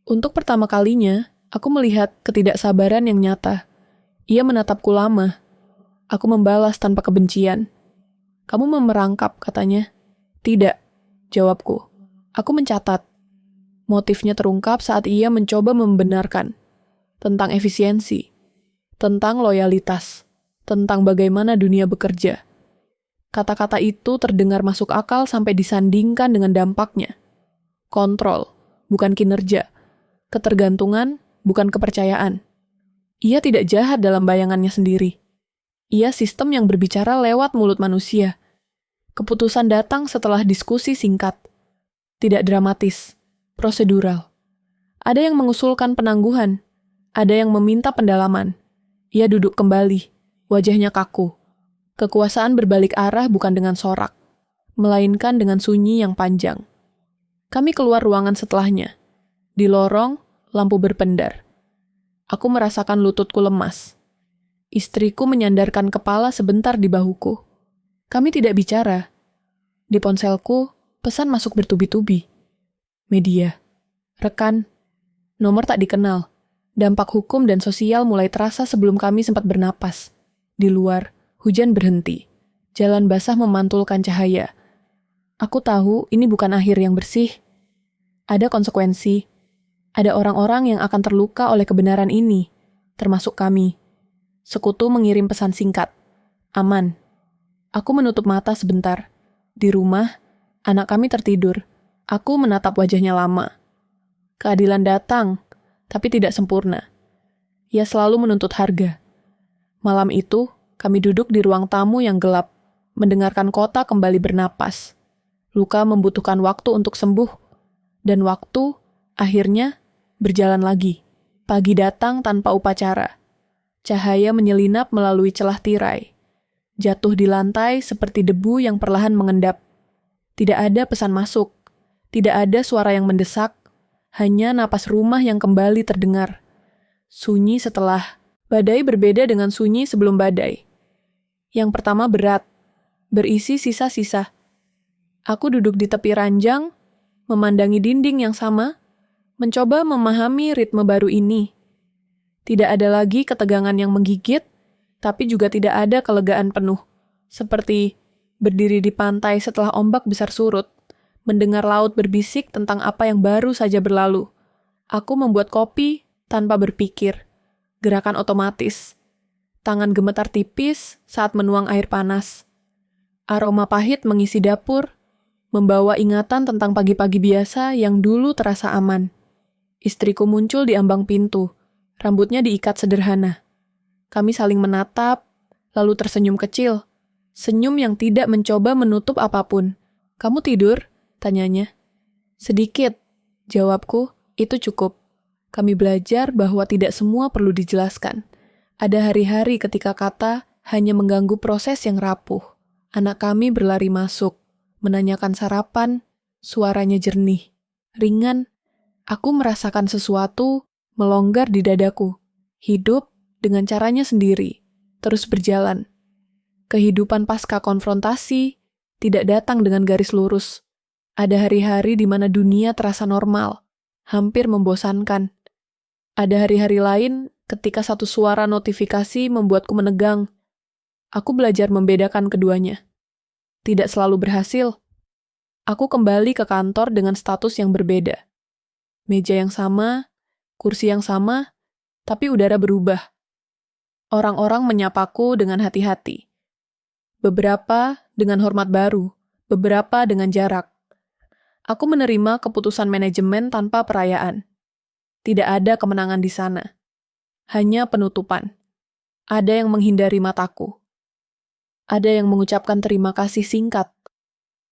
Untuk pertama kalinya, aku melihat ketidaksabaran yang nyata. Ia menatapku lama. Aku membalas tanpa kebencian. Kamu memerangkap, katanya. Tidak, jawabku. Aku mencatat. Motifnya terungkap saat ia mencoba membenarkan. Tentang efisiensi. Tentang loyalitas. Tentang bagaimana dunia bekerja. Kata-kata itu terdengar masuk akal sampai disandingkan dengan dampaknya. Kontrol, bukan kinerja. Ketergantungan, bukan kepercayaan. Ia tidak jahat dalam bayangannya sendiri. Ia sistem yang berbicara lewat mulut manusia. Keputusan datang setelah diskusi singkat. Tidak dramatis, prosedural. Ada yang mengusulkan penangguhan, ada yang meminta pendalaman. Ia duduk kembali, wajahnya kaku. Kekuasaan berbalik arah bukan dengan sorak, melainkan dengan sunyi yang panjang. Kami keluar ruangan setelahnya. Di lorong, lampu berpendar. Aku merasakan lututku lemas. Istriku menyandarkan kepala sebentar di bahuku. Kami tidak bicara. Di ponselku, pesan masuk bertubi-tubi. Media. Rekan. Nomor tak dikenal. Dampak hukum dan sosial mulai terasa sebelum kami sempat bernapas. Di luar, hujan berhenti. Jalan basah memantulkan cahaya. Aku tahu ini bukan akhir yang bersih. Ada konsekuensi. Ada orang-orang yang akan terluka oleh kebenaran ini, termasuk kami. Sekutu mengirim pesan singkat. Aman. Aku menutup mata sebentar. Di rumah, anak kami tertidur. Aku menatap wajahnya lama. Keadilan datang, tapi tidak sempurna. Ia selalu menuntut harga. Malam itu, kami duduk di ruang tamu yang gelap, mendengarkan kota kembali bernapas. Luka membutuhkan waktu untuk sembuh, dan waktu, akhirnya, berjalan lagi. Pagi datang tanpa upacara. Cahaya menyelinap melalui celah tirai. Jatuh di lantai seperti debu yang perlahan mengendap. Tidak ada pesan masuk. Tidak ada suara yang mendesak. Hanya napas rumah yang kembali terdengar. Sunyi setelah badai berbeda dengan sunyi sebelum badai. Yang pertama berat. Berisi sisa-sisa. Aku duduk di tepi ranjang, memandangi dinding yang sama, mencoba memahami ritme baru ini. Tidak ada lagi ketegangan yang menggigit, tapi juga tidak ada kelegaan penuh. Seperti berdiri di pantai setelah ombak besar surut, mendengar laut berbisik tentang apa yang baru saja berlalu. Aku membuat kopi tanpa berpikir. Gerakan otomatis. Tangan gemetar tipis saat menuang air panas. Aroma pahit mengisi dapur, membawa ingatan tentang pagi-pagi biasa yang dulu terasa aman. Istriku muncul di ambang pintu. Rambutnya diikat sederhana. Kami saling menatap, lalu tersenyum kecil. Senyum yang tidak mencoba menutup apapun. Kamu tidur? Tanyanya. Sedikit, jawabku, itu cukup. Kami belajar bahwa tidak semua perlu dijelaskan. Ada hari-hari ketika kata hanya mengganggu proses yang rapuh. Anak kami berlari masuk, menanyakan sarapan, suaranya jernih, ringan. Aku merasakan sesuatu melonggar di dadaku. Hidup dengan caranya sendiri, terus berjalan. Kehidupan pasca konfrontasi tidak datang dengan garis lurus. Ada hari-hari di mana dunia terasa normal, hampir membosankan. Ada hari-hari lain ketika satu suara notifikasi membuatku menegang. Aku belajar membedakan keduanya. Tidak selalu berhasil. Aku kembali ke kantor dengan status yang berbeda. Meja yang sama, kursi yang sama, tapi udara berubah. Orang-orang menyapaku dengan hati-hati. Beberapa dengan hormat baru, beberapa dengan jarak. Aku menerima keputusan manajemen tanpa perayaan. Tidak ada kemenangan di sana. Hanya penutupan. Ada yang menghindari mataku. Ada yang mengucapkan terima kasih singkat.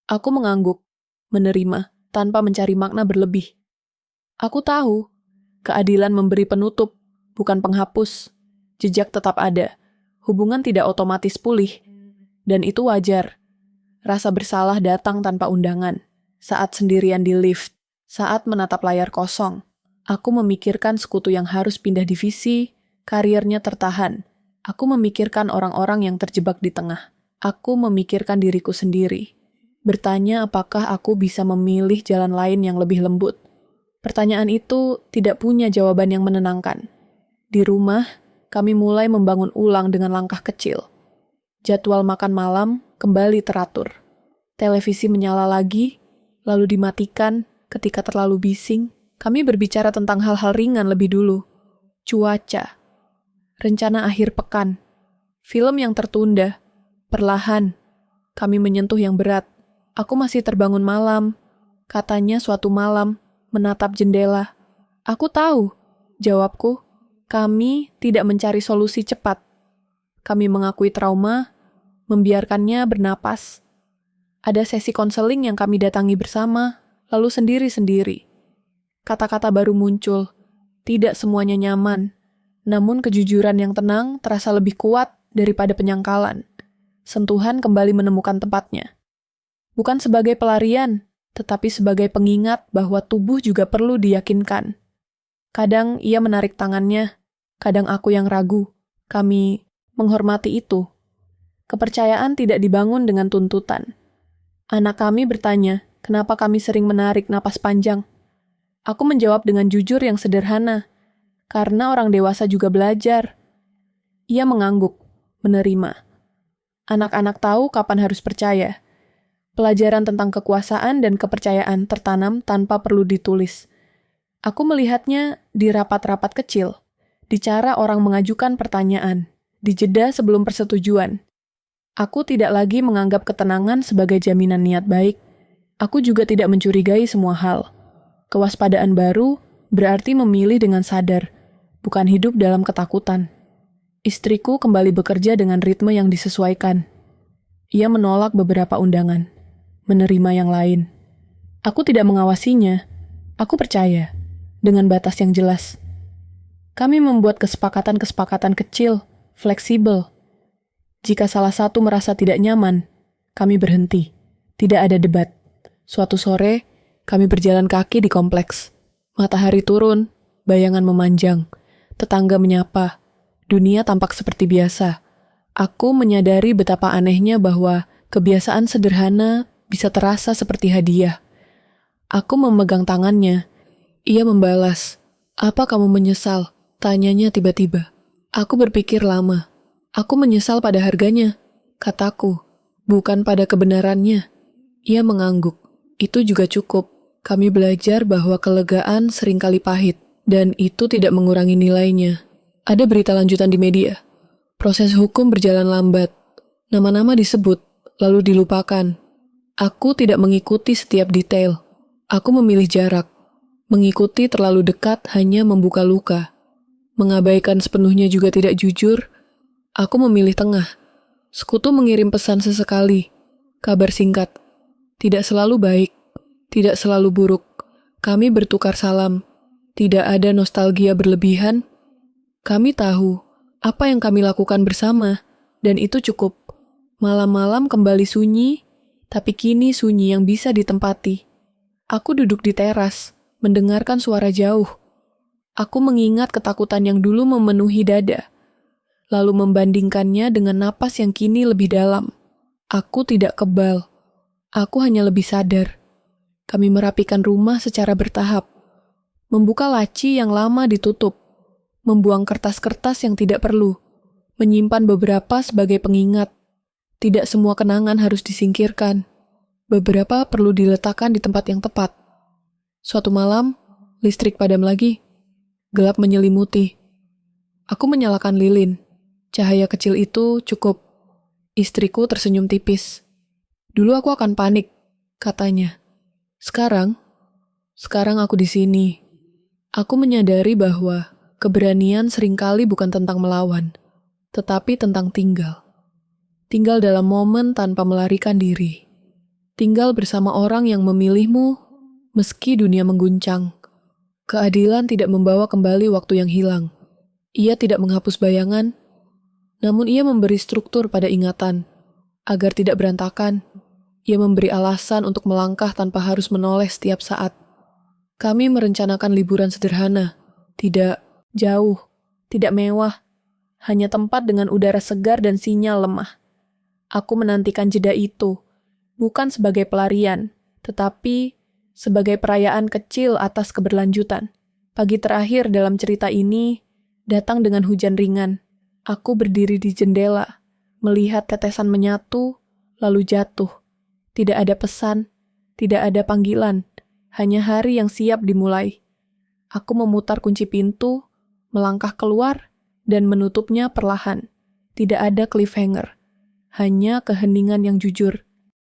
Aku mengangguk, menerima, tanpa mencari makna berlebih. Aku tahu, keadilan memberi penutup, bukan penghapus. Jejak tetap ada. Hubungan tidak otomatis pulih. Dan itu wajar. Rasa bersalah datang tanpa undangan. Saat sendirian di lift. Saat menatap layar kosong. Aku memikirkan sekutu yang harus pindah divisi, karirnya tertahan. Aku memikirkan orang-orang yang terjebak di tengah. Aku memikirkan diriku sendiri. Bertanya apakah aku bisa memilih jalan lain yang lebih lembut. Pertanyaan itu tidak punya jawaban yang menenangkan. Di rumah, kami mulai membangun ulang dengan langkah kecil. Jadwal makan malam kembali teratur. Televisi menyala lagi, lalu dimatikan ketika terlalu bising. Kami berbicara tentang hal-hal ringan lebih dulu. Cuaca, rencana akhir pekan, film yang tertunda. Perlahan, kami menyentuh yang berat. Aku masih terbangun malam. Katanya suatu malam, menatap jendela. Aku tahu, jawabku. Kami tidak mencari solusi cepat. Kami mengakui trauma, membiarkannya bernapas. Ada sesi konseling yang kami datangi bersama, lalu sendiri-sendiri. Kata-kata baru muncul, tidak semuanya nyaman, namun kejujuran yang tenang terasa lebih kuat daripada penyangkalan. Sentuhan kembali menemukan tempatnya. Bukan sebagai pelarian, tetapi sebagai pengingat bahwa tubuh juga perlu diyakinkan. Kadang ia menarik tangannya, kadang aku yang ragu. Kami menghormati itu. Kepercayaan tidak dibangun dengan tuntutan. Anak kami bertanya, kenapa kami sering menarik napas panjang. Aku menjawab dengan jujur yang sederhana, karena orang dewasa juga belajar. Ia mengangguk, menerima. Anak-anak tahu kapan harus percaya. Pelajaran tentang kekuasaan dan kepercayaan tertanam tanpa perlu ditulis. Aku melihatnya di rapat-rapat kecil, di cara orang mengajukan pertanyaan, di jeda sebelum persetujuan. Aku tidak lagi menganggap ketenangan sebagai jaminan niat baik. Aku juga tidak mencurigai semua hal. Kewaspadaan baru berarti memilih dengan sadar, bukan hidup dalam ketakutan. Istriku kembali bekerja dengan ritme yang disesuaikan. Ia menolak beberapa undangan, menerima yang lain. Aku tidak mengawasinya. Aku percaya, dengan batas yang jelas. Kami membuat kesepakatan-kesepakatan kecil, fleksibel. Jika salah satu merasa tidak nyaman, kami berhenti. Tidak ada debat. Suatu sore, kami berjalan kaki di kompleks. Matahari turun, bayangan memanjang. Tetangga menyapa. Dunia tampak seperti biasa. Aku menyadari betapa anehnya bahwa kebiasaan sederhana bisa terasa seperti hadiah. Aku memegang tangannya. Ia membalas. Apa kamu menyesal? Tanyanya tiba-tiba. Aku berpikir lama. Aku menyesal pada harganya, kataku. Bukan pada kebenarannya. Ia mengangguk. Itu juga cukup. Kami belajar bahwa kelegaan seringkali pahit, dan itu tidak mengurangi nilainya. Ada berita lanjutan di media. Proses hukum berjalan lambat. Nama-nama disebut, lalu dilupakan. Aku tidak mengikuti setiap detail. Aku memilih jarak. Mengikuti terlalu dekat hanya membuka luka. Mengabaikan sepenuhnya juga tidak jujur. Aku memilih tengah. Sekutu mengirim pesan sesekali. Kabar singkat. Tidak selalu baik. Tidak selalu buruk. Kami bertukar salam. Tidak ada nostalgia berlebihan. Kami tahu apa yang kami lakukan bersama, dan itu cukup. Malam-malam kembali sunyi, tapi kini sunyi yang bisa ditempati. Aku duduk di teras, mendengarkan suara jauh. Aku mengingat ketakutan yang dulu memenuhi dada, lalu membandingkannya dengan napas yang kini lebih dalam. Aku tidak kebal. Aku hanya lebih sadar. Kami merapikan rumah secara bertahap. Membuka laci yang lama ditutup. Membuang kertas-kertas yang tidak perlu. Menyimpan beberapa sebagai pengingat. Tidak semua kenangan harus disingkirkan. Beberapa perlu diletakkan di tempat yang tepat. Suatu malam, listrik padam lagi. Gelap menyelimuti. Aku menyalakan lilin. Cahaya kecil itu cukup. Istriku tersenyum tipis. Dulu aku akan panik, katanya. Sekarang aku di sini. Aku menyadari bahwa keberanian seringkali bukan tentang melawan, tetapi tentang tinggal. Tinggal dalam momen tanpa melarikan diri. Tinggal bersama orang yang memilihmu, meski dunia mengguncang. Keadilan tidak membawa kembali waktu yang hilang. Ia tidak menghapus bayangan, namun ia memberi struktur pada ingatan. Agar tidak berantakan, ia memberi alasan untuk melangkah tanpa harus menoleh setiap saat. Kami merencanakan liburan sederhana. Tidak jauh, tidak mewah. Hanya tempat dengan udara segar dan sinyal lemah. Aku menantikan jeda itu, bukan sebagai pelarian, tetapi sebagai perayaan kecil atas keberlanjutan. Pagi terakhir dalam cerita ini datang dengan hujan ringan. Aku berdiri di jendela, melihat tetesan menyatu, lalu jatuh. Tidak ada pesan, tidak ada panggilan, hanya hari yang siap dimulai. Aku memutar kunci pintu, melangkah keluar, dan menutupnya perlahan. Tidak ada cliffhanger, hanya keheningan yang jujur.